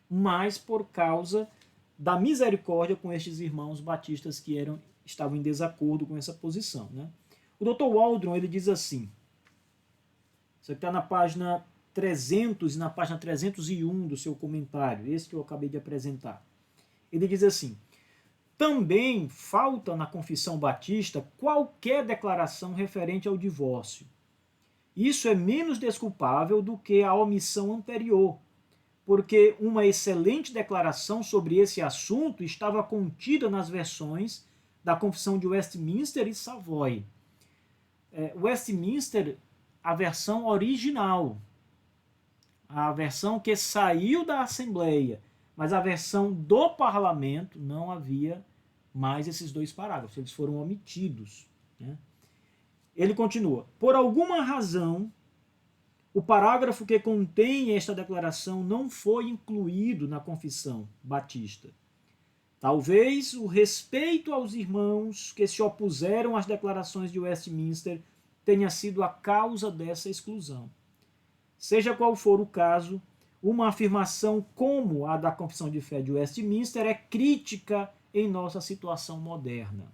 mas por causa da misericórdia com estes irmãos batistas que estavam em desacordo com essa posição. Né? O Dr. Waldron ele diz assim, isso aqui está na página 300 e na página 301 do seu comentário, esse que eu acabei de apresentar. Ele diz assim, também falta na confissão batista qualquer declaração referente ao divórcio. Isso é menos desculpável do que a omissão anterior, porque uma excelente declaração sobre esse assunto estava contida nas versões da Confissão de Westminster e Savoy. Westminster, a versão original, a versão que saiu da Assembleia, mas a versão do parlamento não havia mais esses 2 parágrafos, eles foram omitidos. Né? Ele continua, por alguma razão, o parágrafo que contém esta declaração não foi incluído na confissão batista. Talvez o respeito aos irmãos que se opuseram às declarações de Westminster tenha sido a causa dessa exclusão. Seja qual for o caso, uma afirmação como a da Confissão de Fé de Westminster é crítica em nossa situação moderna.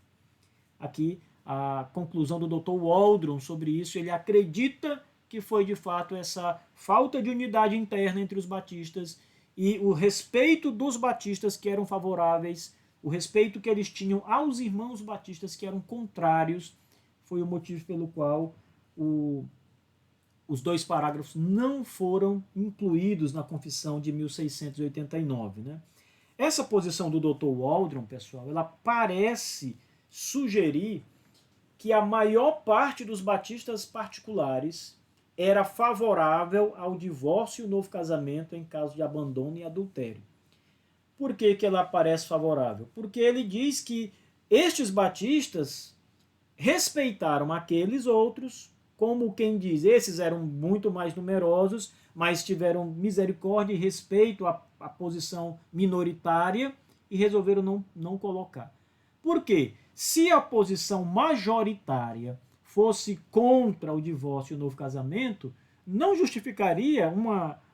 Aqui, a conclusão do Dr. Waldron sobre isso, ele acredita que foi de fato essa falta de unidade interna entre os batistas e o respeito dos batistas que eram favoráveis, o respeito que eles tinham aos irmãos batistas que eram contrários, foi o motivo pelo qual os dois parágrafos não foram incluídos na Confissão de 1689. Né? Essa posição do Dr. Waldron, pessoal, ela parece sugerir que a maior parte dos batistas particulares era favorável ao divórcio e o novo casamento em caso de abandono e adultério. Por que ela parece favorável? Porque ele diz que estes batistas respeitaram aqueles outros, como quem diz, esses eram muito mais numerosos, mas tiveram misericórdia e respeito à posição minoritária e resolveram não colocar. Por quê? Se a posição majoritária fosse contra o divórcio e o novo casamento, não justificaria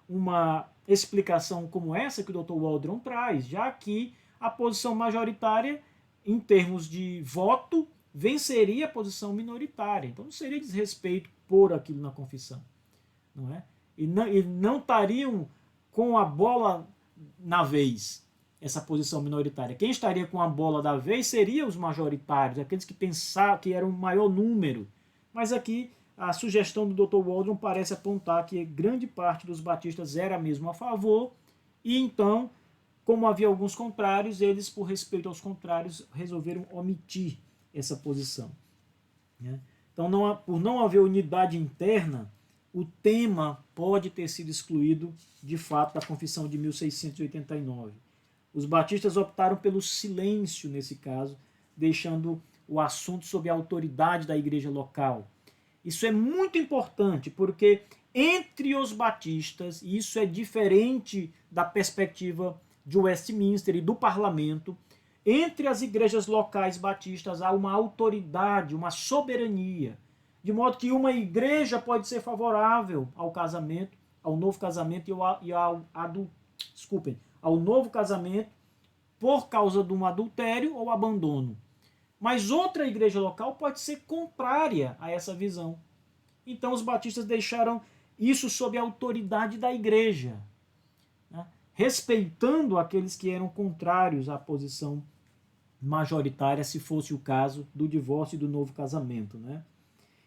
uma explicação como essa que o Dr. Waldron traz, já que a posição majoritária, em termos de voto, venceria a posição minoritária. Então não seria desrespeito por aquilo na confissão. Não é? E não estariam com a bola na vez, essa posição minoritária. Quem estaria com a bola da vez seria os majoritários, aqueles que pensavam que era um maior número. Mas aqui a sugestão do Dr. Waldron parece apontar que grande parte dos batistas era mesmo a favor, e então, como havia alguns contrários, eles, por respeito aos contrários, resolveram omitir essa posição. Então, por não haver unidade interna, o tema pode ter sido excluído, de fato, da Confissão de 1689. Os batistas optaram pelo silêncio nesse caso, deixando o assunto sob a autoridade da igreja local. Isso é muito importante, porque entre os batistas, e isso é diferente da perspectiva de Westminster e do parlamento, entre as igrejas locais batistas há uma autoridade, uma soberania, de modo que uma igreja pode ser favorável ao casamento, ao novo casamento e ao novo casamento por causa de um adultério ou abandono. Mas outra igreja local pode ser contrária a essa visão. Então os batistas deixaram isso sob a autoridade da igreja, né? Respeitando aqueles que eram contrários à posição majoritária, se fosse o caso do divórcio e do novo casamento. Né?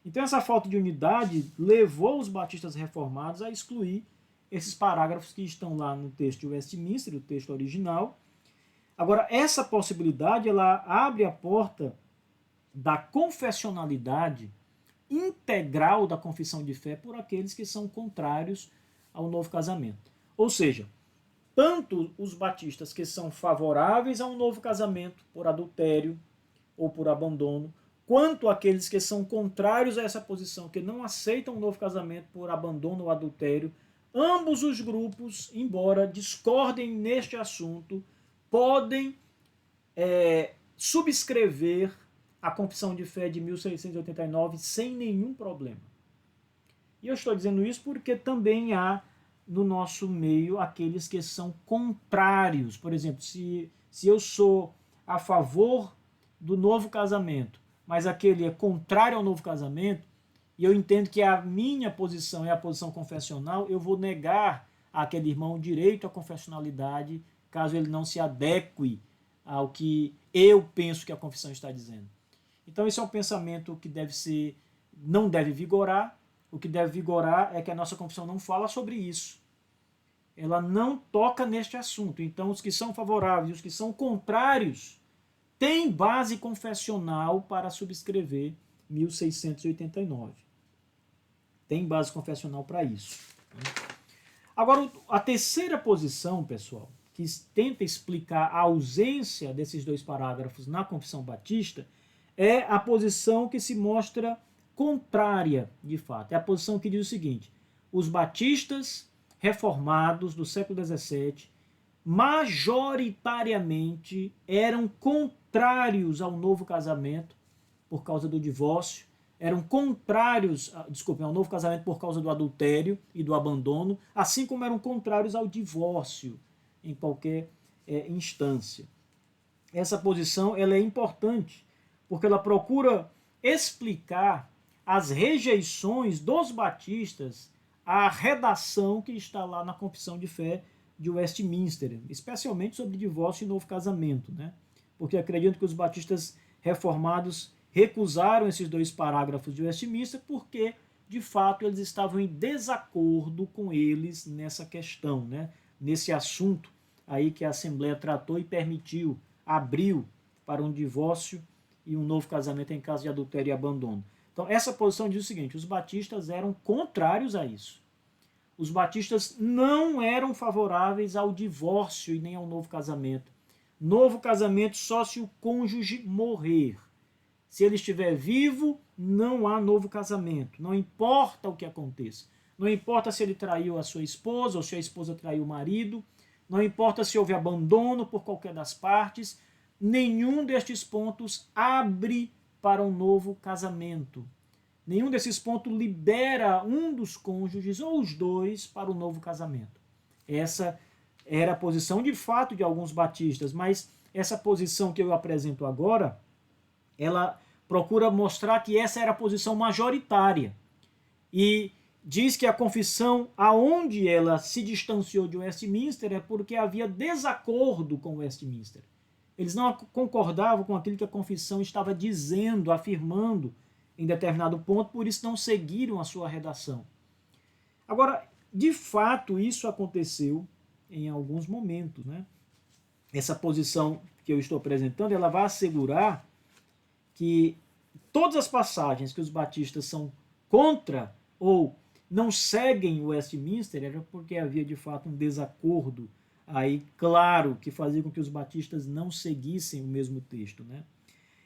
Então essa falta de unidade levou os batistas reformados a excluir esses parágrafos que estão lá no texto de Westminster, o texto original. Agora, essa possibilidade ela abre a porta da confessionalidade integral da confissão de fé por aqueles que são contrários ao novo casamento. Ou seja, tanto os batistas que são favoráveis a um novo casamento por adultério ou por abandono, quanto aqueles que são contrários a essa posição, que não aceitam um novo casamento por abandono ou adultério, ambos os grupos, embora discordem neste assunto, podem subscrever a Confissão de Fé de 1689 sem nenhum problema. E eu estou dizendo isso porque também há no nosso meio aqueles que são contrários. Por exemplo, se eu sou a favor do novo casamento, mas aquele é contrário ao novo casamento, e eu entendo que a minha posição é a posição confessional, eu vou negar àquele irmão o direito à confessionalidade, caso ele não se adeque ao que eu penso que a confissão está dizendo. Então esse é um pensamento que não deve vigorar. O que deve vigorar é que a nossa confissão não fala sobre isso. Ela não toca neste assunto. Então os que são favoráveis e os que são contrários têm base confessional para subscrever 1689. Tem base confessional para isso. Agora, a terceira posição, pessoal, que tenta explicar a ausência desses dois parágrafos na Confissão Batista, é a posição que se mostra contrária, de fato. É a posição que diz o seguinte: os batistas reformados do século XVII majoritariamente eram contrários ao novo casamento por causa do divórcio, eram contrários, ao novo casamento por causa do adultério e do abandono, assim como eram contrários ao divórcio em qualquer instância. Essa posição ela é importante, porque ela procura explicar as rejeições dos batistas à redação que está lá na Confissão de Fé de Westminster, especialmente sobre divórcio e novo casamento, né? Porque acredito que os batistas reformados recusaram esses 2 parágrafos de Westminster porque, de fato, eles estavam em desacordo com eles nessa questão, né? Nesse assunto aí que a Assembleia tratou e permitiu, abriu para um divórcio e um novo casamento em caso de adultério e abandono. Então, essa posição diz o seguinte: os batistas eram contrários a isso. Os batistas não eram favoráveis ao divórcio e nem ao novo casamento. Novo casamento só se o cônjuge morrer. Se ele estiver vivo, não há novo casamento. Não importa o que aconteça. Não importa se ele traiu a sua esposa ou se a esposa traiu o marido. Não importa se houve abandono por qualquer das partes. Nenhum destes pontos abre para um novo casamento. Nenhum desses pontos libera um dos cônjuges ou os 2 para o novo casamento. Essa era a posição de fato de alguns batistas, mas essa posição que eu apresento agora, ela procura mostrar que essa era a posição majoritária. E diz que a confissão, aonde ela se distanciou de Westminster, é porque havia desacordo com Westminster. Eles não concordavam com aquilo que a confissão estava dizendo, afirmando em determinado ponto, por isso não seguiram a sua redação. Agora, de fato, isso aconteceu em alguns momentos, né? Essa posição que eu estou apresentando, ela vai assegurar que todas as passagens que os batistas são contra ou não seguem o Westminster era porque havia de fato um desacordo aí claro que fazia com que os batistas não seguissem o mesmo texto, né?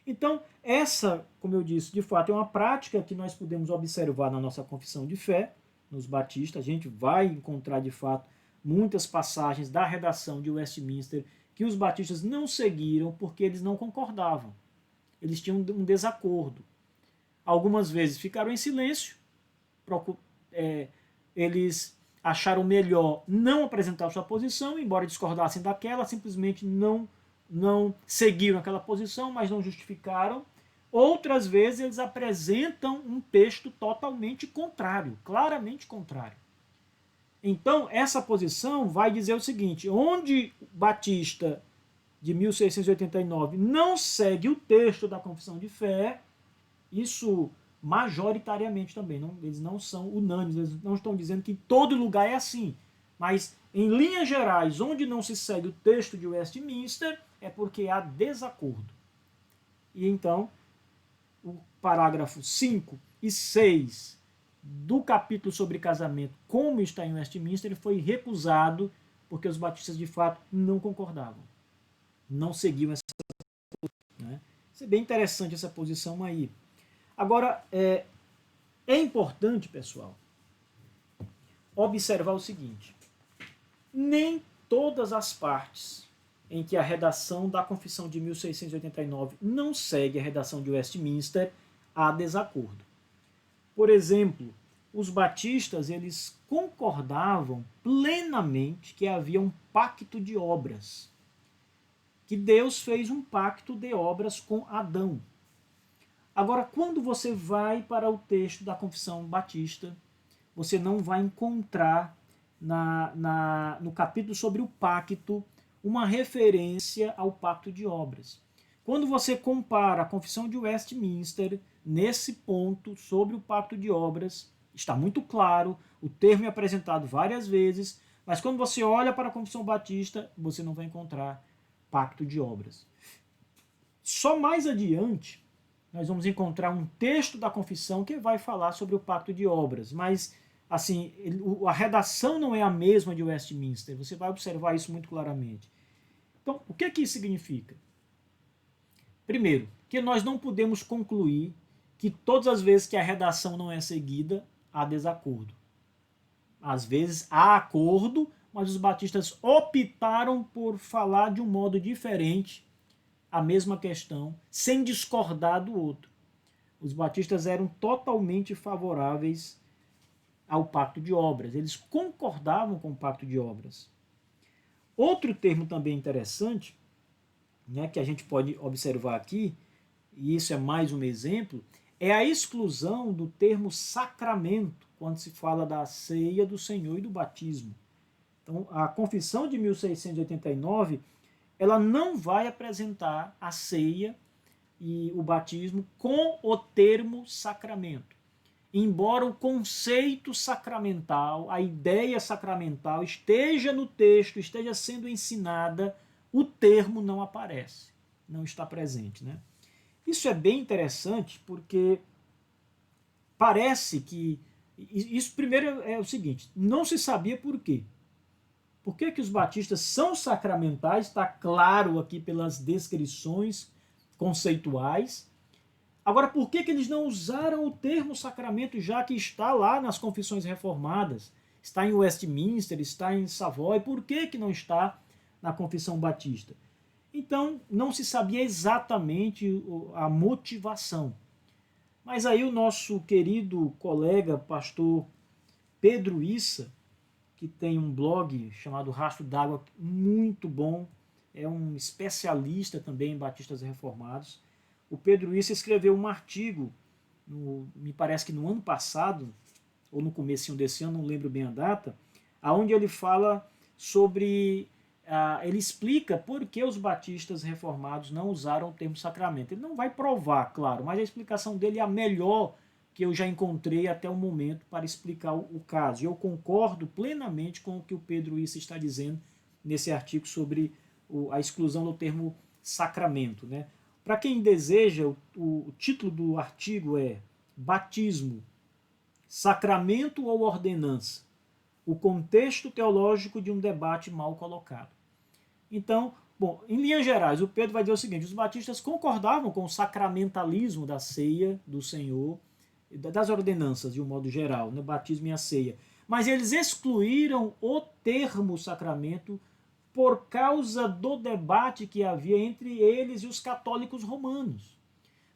Então, essa, como eu disse, de fato é uma prática que nós podemos observar na nossa confissão de fé, nos batistas. A gente vai encontrar, de fato, muitas passagens da redação de Westminster que os batistas não seguiram porque eles não concordavam. Eles tinham um desacordo. Algumas vezes ficaram em silêncio, eles acharam melhor não apresentar sua posição, embora discordassem daquela, simplesmente não seguiram aquela posição, mas não justificaram. Outras vezes eles apresentam um texto totalmente contrário, claramente contrário. Então, essa posição vai dizer o seguinte: onde Batista, de 1689, não segue o texto da Confissão de Fé, isso majoritariamente também, eles não são unânimes, eles não estão dizendo que em todo lugar é assim, mas em linhas gerais, onde não se segue o texto de Westminster, é porque há desacordo. E então, o parágrafo 5 e 6 do capítulo sobre casamento, como está em Westminster, ele foi recusado porque os batistas de fato não concordavam, não seguiam essa posição, né? Isso é bem interessante, essa posição aí. Agora, é importante, pessoal, observar o seguinte: nem todas as partes em que a redação da Confissão de 1689 não segue a redação de Westminster há desacordo. Por exemplo, os batistas eles concordavam plenamente que havia um pacto de obras, que Deus fez um pacto de obras com Adão. Agora, quando você vai para o texto da Confissão Batista, você não vai encontrar no capítulo sobre o pacto uma referência ao pacto de obras. Quando você compara a Confissão de Westminster nesse ponto sobre o pacto de obras, está muito claro, o termo é apresentado várias vezes, mas quando você olha para a Confissão Batista, você não vai encontrar pacto de obras. Só mais adiante, nós vamos encontrar um texto da confissão que vai falar sobre o pacto de obras, mas assim, a redação não é a mesma de Westminster, você vai observar isso muito claramente. Então, o que isso significa? Primeiro, que nós não podemos concluir que todas as vezes que a redação não é seguida, há desacordo. Às vezes há acordo, mas os batistas optaram por falar de um modo diferente a mesma questão, sem discordar do outro. Os batistas eram totalmente favoráveis ao pacto de obras. Eles concordavam com o pacto de obras. Outro termo também interessante, né, que a gente pode observar aqui, e isso é mais um exemplo, é a exclusão do termo sacramento, quando se fala da ceia do Senhor e do batismo. Então, a Confissão de 1689, ela não vai apresentar a ceia e o batismo com o termo sacramento. Embora o conceito sacramental, a ideia sacramental esteja no texto, esteja sendo ensinada, o termo não aparece, não está presente, né? Isso é bem interessante porque parece que isso primeiro é o seguinte, não se sabia por quê. Por que os batistas são sacramentais? Está claro aqui pelas descrições conceituais. Agora, por que eles não usaram o termo sacramento, já que está lá nas confissões reformadas? Está em Westminster, está em Savoy, por que não está na confissão batista? Então, não se sabia exatamente a motivação. Mas aí o nosso querido colega, pastor Pedro Issa, que tem um blog chamado Rastro d'Água, muito bom, é um especialista também em batistas reformados. O Pedro Issa escreveu um artigo, me parece que no ano passado, ou no comecinho desse ano, não lembro bem a data, onde ele fala sobre, ele explica por que os batistas reformados não usaram o termo sacramento. Ele não vai provar, claro, mas a explicação dele é a melhor que eu já encontrei até o momento para explicar o caso. E eu concordo plenamente com o que o Pedro Issa está dizendo nesse artigo sobre a exclusão do termo sacramento, né? Para quem deseja, o título do artigo é Batismo, Sacramento ou Ordenança? O contexto teológico de um debate mal colocado. Então, bom, em linhas gerais, o Pedro vai dizer o seguinte, os batistas concordavam com o sacramentalismo da ceia do Senhor, das ordenanças de um modo geral, né, batismo e a ceia, mas eles excluíram o termo sacramento por causa do debate que havia entre eles e os católicos romanos,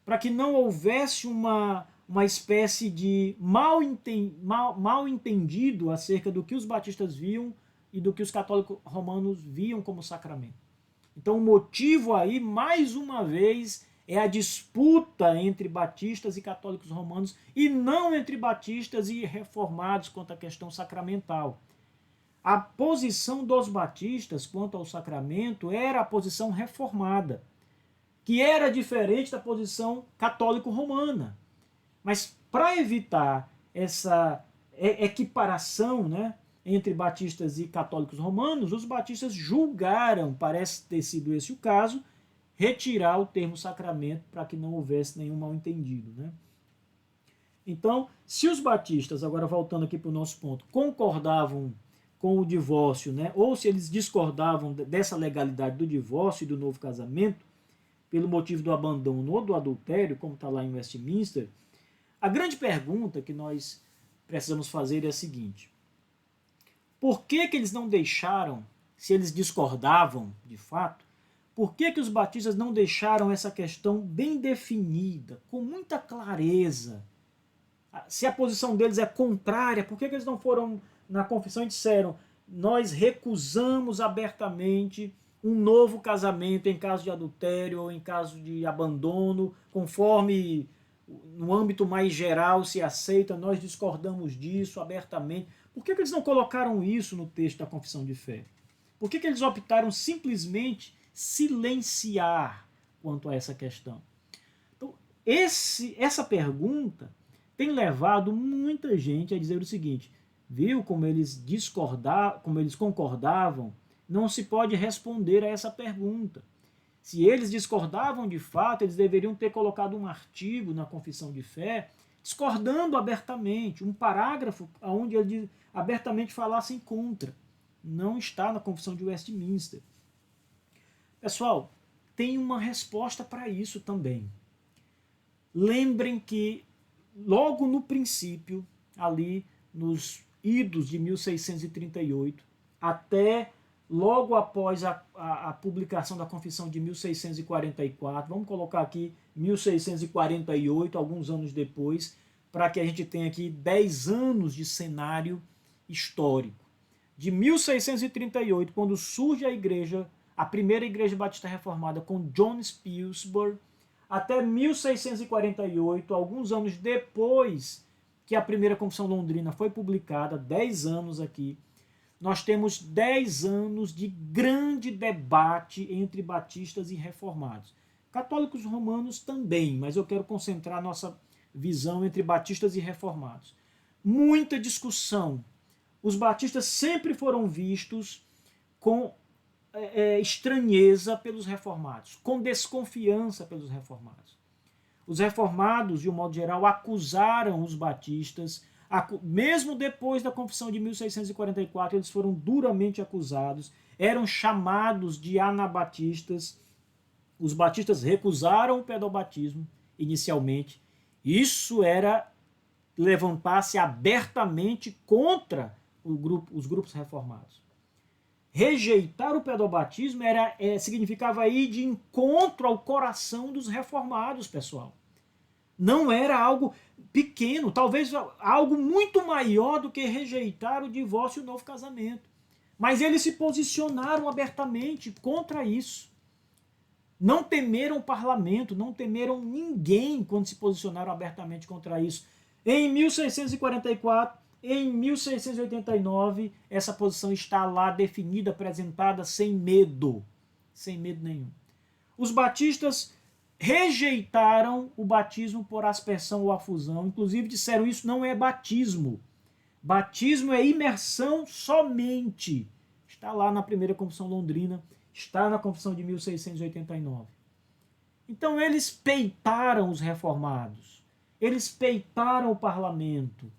para que não houvesse uma espécie de mal entendido acerca do que os batistas viam e do que os católicos romanos viam como sacramento. Então o motivo aí, mais uma vez, é a disputa entre batistas e católicos romanos e não entre batistas e reformados quanto à questão sacramental. A posição dos batistas quanto ao sacramento era a posição reformada, que era diferente da posição católico-romana. Mas para evitar essa equiparação, né, entre batistas e católicos romanos, os batistas julgaram, parece ter sido esse o caso, retirar o termo sacramento para que não houvesse nenhum mal-entendido, né? Então, se os batistas, agora voltando aqui para o nosso ponto, concordavam com o divórcio, né, ou se eles discordavam dessa legalidade do divórcio e do novo casamento, pelo motivo do abandono ou do adultério, como está lá em Westminster, a grande pergunta que nós precisamos fazer é a seguinte: por que eles não deixaram, se eles discordavam de fato, por que os batistas não deixaram essa questão bem definida, com muita clareza? Se a posição deles é contrária, por que eles não foram na confissão e disseram: nós recusamos abertamente um novo casamento em caso de adultério ou em caso de abandono, conforme no âmbito mais geral se aceita, nós discordamos disso abertamente. Por que eles não colocaram isso no texto da confissão de fé? Por que eles optaram simplesmente silenciar quanto a essa questão? Então, essa pergunta tem levado muita gente a dizer o seguinte: viu como eles discordavam, como eles concordavam? Não se pode responder a essa pergunta. Se eles discordavam de fato, eles deveriam ter colocado um artigo na confissão de fé discordando abertamente, um parágrafo onde eles abertamente falassem contra. Não está na confissão de Westminster. Pessoal, tem uma resposta para isso também. Lembrem que logo no princípio, ali nos idos de 1638, até logo após a publicação da Confissão de 1644, vamos colocar aqui 1648, alguns anos depois, para que a gente tenha aqui 10 anos de cenário histórico. De 1638, quando surge a igreja, a primeira igreja batista reformada com John Spilsbury, até 1648, alguns anos depois que a primeira Confissão Londrina foi publicada, 10 anos aqui, nós temos 10 anos de grande debate entre batistas e reformados. Católicos romanos também, mas eu quero concentrar nossa visão entre batistas e reformados. Muita discussão. Os batistas sempre foram vistos com estranheza pelos reformados, com desconfiança pelos reformados. Os reformados, de um modo geral, acusaram os batistas, mesmo depois da Confissão de 1644, eles foram duramente acusados, eram chamados de anabatistas. Os batistas recusaram o pedobatismo inicialmente. Isso era levantar-se abertamente contra os grupos reformados. Rejeitar o pedobatismo significava ir de encontro ao coração dos reformados, pessoal. Não era algo pequeno, talvez algo muito maior do que rejeitar o divórcio e o novo casamento. Mas eles se posicionaram abertamente contra isso. Não temeram o parlamento, não temeram ninguém quando se posicionaram abertamente contra isso. Em 1644, em 1689, essa posição está lá definida, apresentada sem medo nenhum. Os batistas rejeitaram o batismo por aspersão ou afusão, inclusive disseram isso não é batismo. Batismo é imersão somente. Está lá na primeira Confissão Londrina, está na Confissão de 1689. Então eles peitaram os reformados, eles peitaram o parlamento,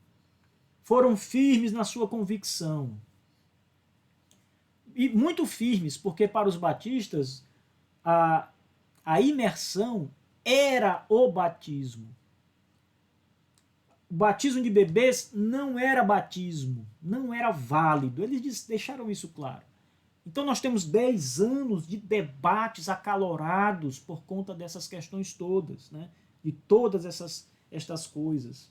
foram firmes na sua convicção. E muito firmes, porque para os batistas a imersão era o batismo. O batismo de bebês não era batismo, não era válido. Eles deixaram isso claro. Então nós temos 10 anos de debates acalorados por conta dessas questões todas, né? De todas estas coisas.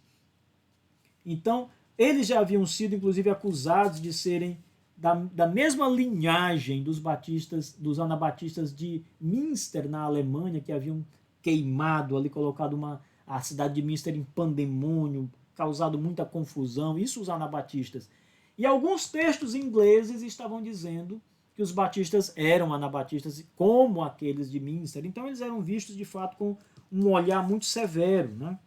Então, eles já haviam sido, inclusive, acusados de serem da mesma linhagem dos batistas, dos anabatistas de Münster, na Alemanha, que haviam queimado ali, colocado a cidade de Münster em pandemônio, causado muita confusão, isso os anabatistas. E alguns textos ingleses estavam dizendo que os batistas eram anabatistas como aqueles de Münster. Então eles eram vistos, de fato, com um olhar muito severo, né?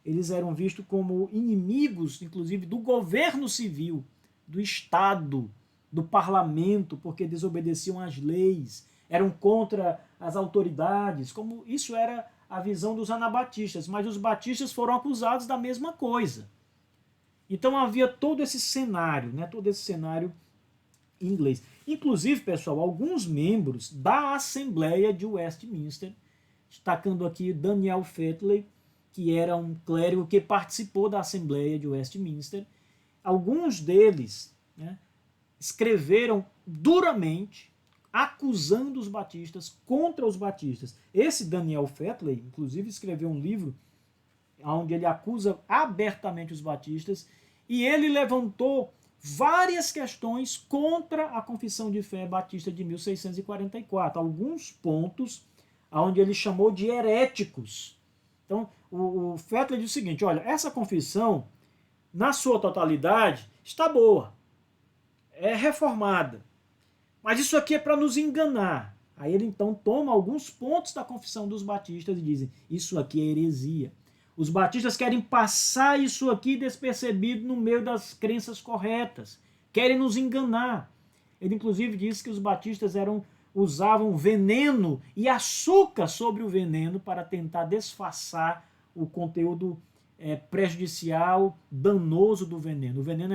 Eles eram vistos como inimigos, inclusive, do governo civil, do Estado, do parlamento, porque desobedeciam às leis, eram contra as autoridades, como isso era a visão dos anabatistas, mas os batistas foram acusados da mesma coisa. Então havia todo esse cenário, né, todo esse cenário inglês. Inclusive, pessoal, alguns membros da Assembleia de Westminster, destacando aqui Daniel Fetley, que era um clérigo que participou da Assembleia de Westminster, alguns deles, né, escreveram duramente acusando os batistas, contra os batistas. Esse Daniel Fetley, inclusive, escreveu um livro onde ele acusa abertamente os batistas e ele levantou várias questões contra a Confissão de Fé Batista de 1644, alguns pontos onde ele chamou de heréticos. Então, o Fetley diz o seguinte, olha, essa confissão, na sua totalidade, está boa, é reformada, mas isso aqui é para nos enganar. Aí ele então toma alguns pontos da confissão dos batistas e dizem, isso aqui é heresia. Os batistas querem passar isso aqui despercebido no meio das crenças corretas, querem nos enganar. Ele inclusive disse que os batistas usavam veneno e açúcar sobre o veneno para tentar disfarçar o conteúdo prejudicial, danoso do veneno. O veneno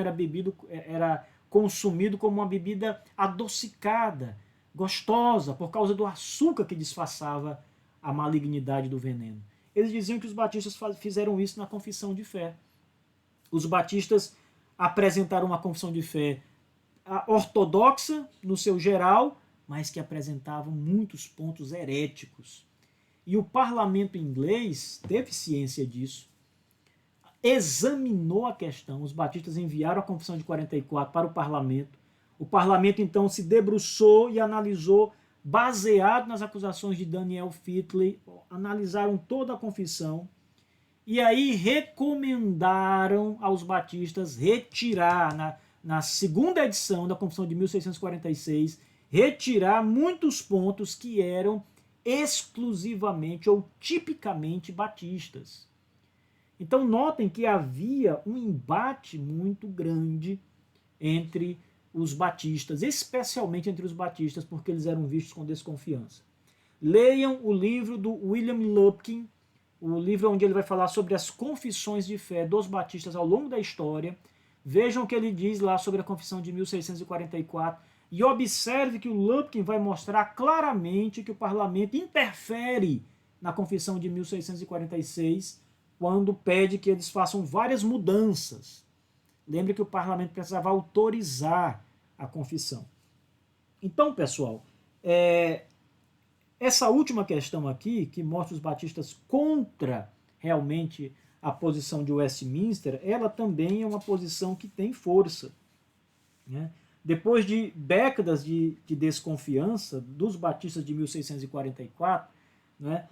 era consumido como uma bebida adocicada, gostosa, por causa do açúcar que disfarçava a malignidade do veneno. Eles diziam que os batistas fizeram isso na confissão de fé. Os batistas apresentaram uma confissão de fé ortodoxa, no seu geral, mas que apresentavam muitos pontos heréticos. E o parlamento inglês teve ciência disso, examinou a questão, os batistas enviaram a Confissão de 44 para o parlamento então se debruçou e analisou, baseado nas acusações de Daniel Fetley, analisaram toda a confissão, e aí recomendaram aos batistas retirar, na segunda edição da Confissão de 1646, retirar muitos pontos que eram exclusivamente ou tipicamente batistas. Então notem que havia um embate muito grande entre os batistas, especialmente entre os batistas, porque eles eram vistos com desconfiança. Leiam o livro do William Lupkin, o livro onde ele vai falar sobre as confissões de fé dos batistas ao longo da história. Vejam o que ele diz lá sobre a confissão de 1644 e observe que o Lupkin vai mostrar claramente que o parlamento interfere na confissão de 1646 quando pede que eles façam várias mudanças. Lembre que o parlamento precisava autorizar a confissão. Então, pessoal, essa última questão aqui, que mostra os batistas contra realmente a posição de Westminster, ela também é uma posição que tem força. Né? Depois de décadas de desconfiança dos batistas de 1644, né,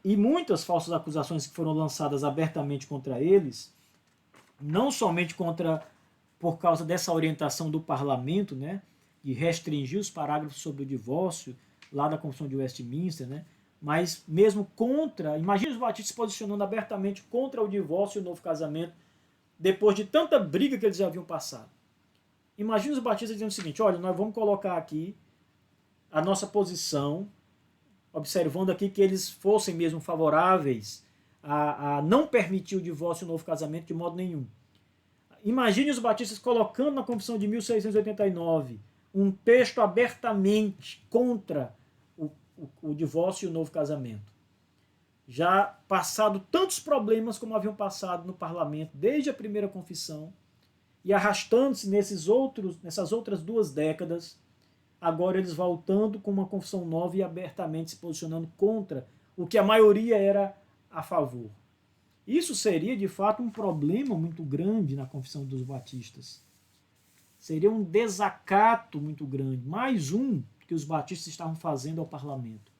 e muitas falsas acusações que foram lançadas abertamente contra eles, não somente por causa dessa orientação do parlamento, né, de restringir os parágrafos sobre o divórcio, lá da Confissão de Westminster, né, mas mesmo contra, imagine os batistas se posicionando abertamente contra o divórcio e o novo casamento, depois de tanta briga que eles já haviam passado. Imagine os batistas dizendo o seguinte: olha, nós vamos colocar aqui a nossa posição, observando aqui que eles fossem mesmo favoráveis a não permitir o divórcio e o novo casamento de modo nenhum. Imagine os batistas colocando na Confissão de 1689 um texto abertamente contra o divórcio e o novo casamento. Já passado tantos problemas como haviam passado no parlamento desde a primeira confissão, e arrastando-se nessas outras 2 décadas, agora eles voltando com uma confissão nova e abertamente se posicionando contra o que a maioria era a favor. Isso seria, de fato, um problema muito grande na confissão dos batistas. Seria um desacato muito grande, mais um que os batistas estavam fazendo ao parlamento.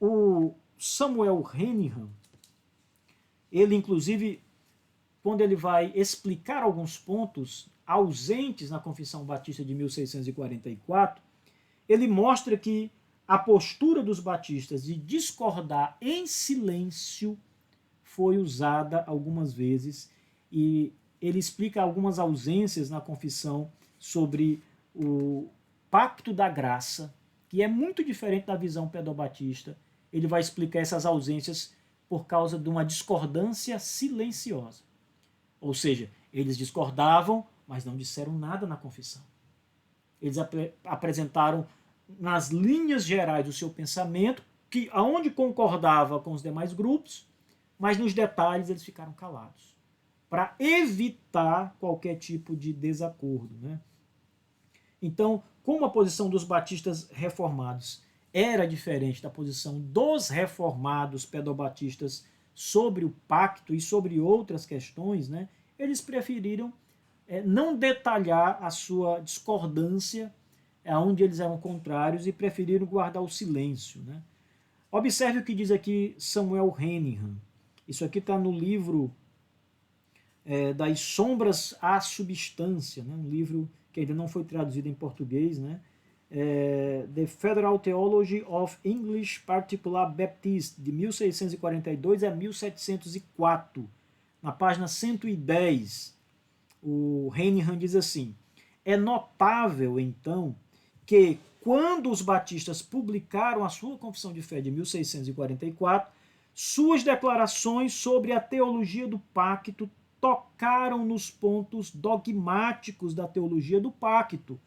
O Samuel Henningham, ele inclusive, quando ele vai explicar alguns pontos ausentes na Confissão Batista de 1644, ele mostra que a postura dos batistas de discordar em silêncio foi usada algumas vezes, e ele explica algumas ausências na confissão sobre o pacto da graça, que é muito diferente da visão pedobatista. Ele vai explicar essas ausências por causa de uma discordância silenciosa. Ou seja, eles discordavam, mas não disseram nada na confissão. Eles apresentaram nas linhas gerais do seu pensamento, que aonde concordava com os demais grupos, mas nos detalhes eles ficaram calados, para evitar qualquer tipo de desacordo. Né? Então, como a posição dos batistas reformados era diferente da posição dos reformados pedobatistas sobre o pacto e sobre outras questões, né, eles preferiram não detalhar a sua discordância onde eles eram contrários e preferiram guardar o silêncio. Né? Observe o que diz aqui Samuel Henningham. Isso aqui está no livro Das Sombras à Substância, né? Um livro que ainda não foi traduzido em português, né? The Federal Theology of English Particular Baptist, de 1642 a 1704. Na página 110, o Henningham diz assim: é notável, então, que quando os batistas publicaram a sua Confissão de Fé de 1644, suas declarações sobre a teologia do pacto tocaram nos pontos dogmáticos da teologia do pacto,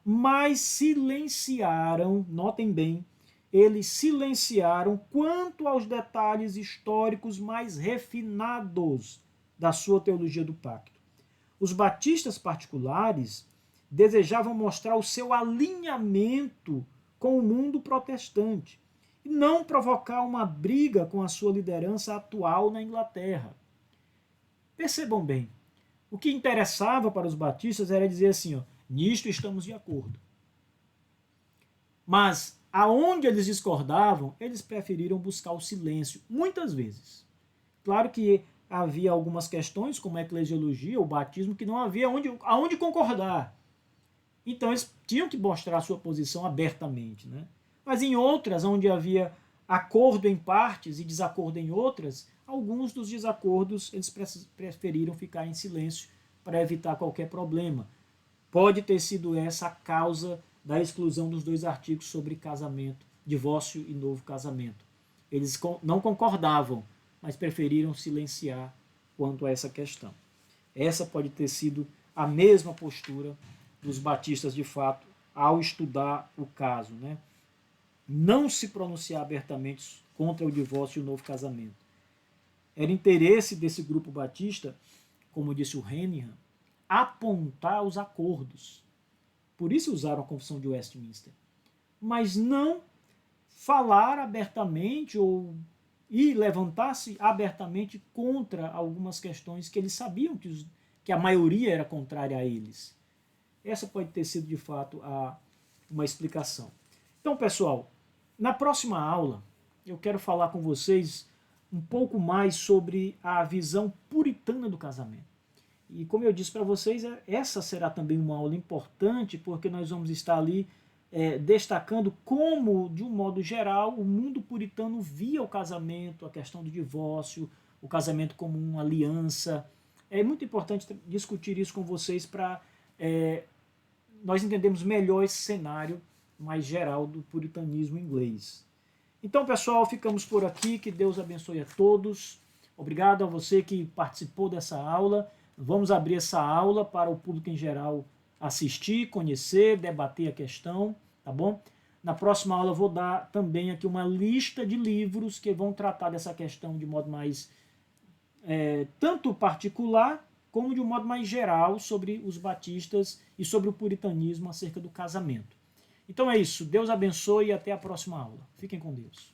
mas silenciaram, notem bem, eles silenciaram quanto aos detalhes históricos mais refinados da sua teologia do pacto. Os batistas particulares desejavam mostrar o seu alinhamento com o mundo protestante e não provocar uma briga com a sua liderança atual na Inglaterra. Percebam bem, o que interessava para os batistas era dizer assim, ó, nisto estamos de acordo. Mas aonde eles discordavam, eles preferiram buscar o silêncio, muitas vezes. Claro que havia algumas questões, como a eclesiologia, o batismo, que não havia aonde concordar. Então eles tinham que mostrar a sua posição abertamente. Né? Mas em outras, onde havia acordo em partes e desacordo em outras, alguns dos desacordos eles preferiram ficar em silêncio para evitar qualquer problema. Pode ter sido essa a causa da exclusão dos dois artigos sobre casamento, divórcio e novo casamento. Eles não concordavam, mas preferiram silenciar quanto a essa questão. Essa pode ter sido a mesma postura dos batistas de fato ao estudar o caso, né? Não se pronunciar abertamente contra o divórcio e o novo casamento. Era interesse desse grupo batista, como disse o Hennihan, apontar os acordos. Por isso usaram a Confissão de Westminster. Mas não falar abertamente e levantar-se abertamente contra algumas questões que eles sabiam que a maioria era contrária a eles. Essa pode ter sido, de fato, uma explicação. Então, pessoal, na próxima aula, eu quero falar com vocês um pouco mais sobre a visão puritana do casamento. E como eu disse para vocês, essa será também uma aula importante, porque nós vamos estar ali destacando como, de um modo geral, o mundo puritano via o casamento, a questão do divórcio, o casamento como uma aliança. É muito importante discutir isso com vocês para nós entendermos melhor esse cenário mais geral do puritanismo inglês. Então, pessoal, ficamos por aqui. Que Deus abençoe a todos. Obrigado a você que participou dessa aula. Vamos abrir essa aula para o público em geral assistir, conhecer, debater a questão, tá bom? Na próxima aula eu vou dar também aqui uma lista de livros que vão tratar dessa questão de modo mais tanto particular como de um modo mais geral sobre os batistas e sobre o puritanismo acerca do casamento. Então é isso. Deus abençoe e até a próxima aula. Fiquem com Deus.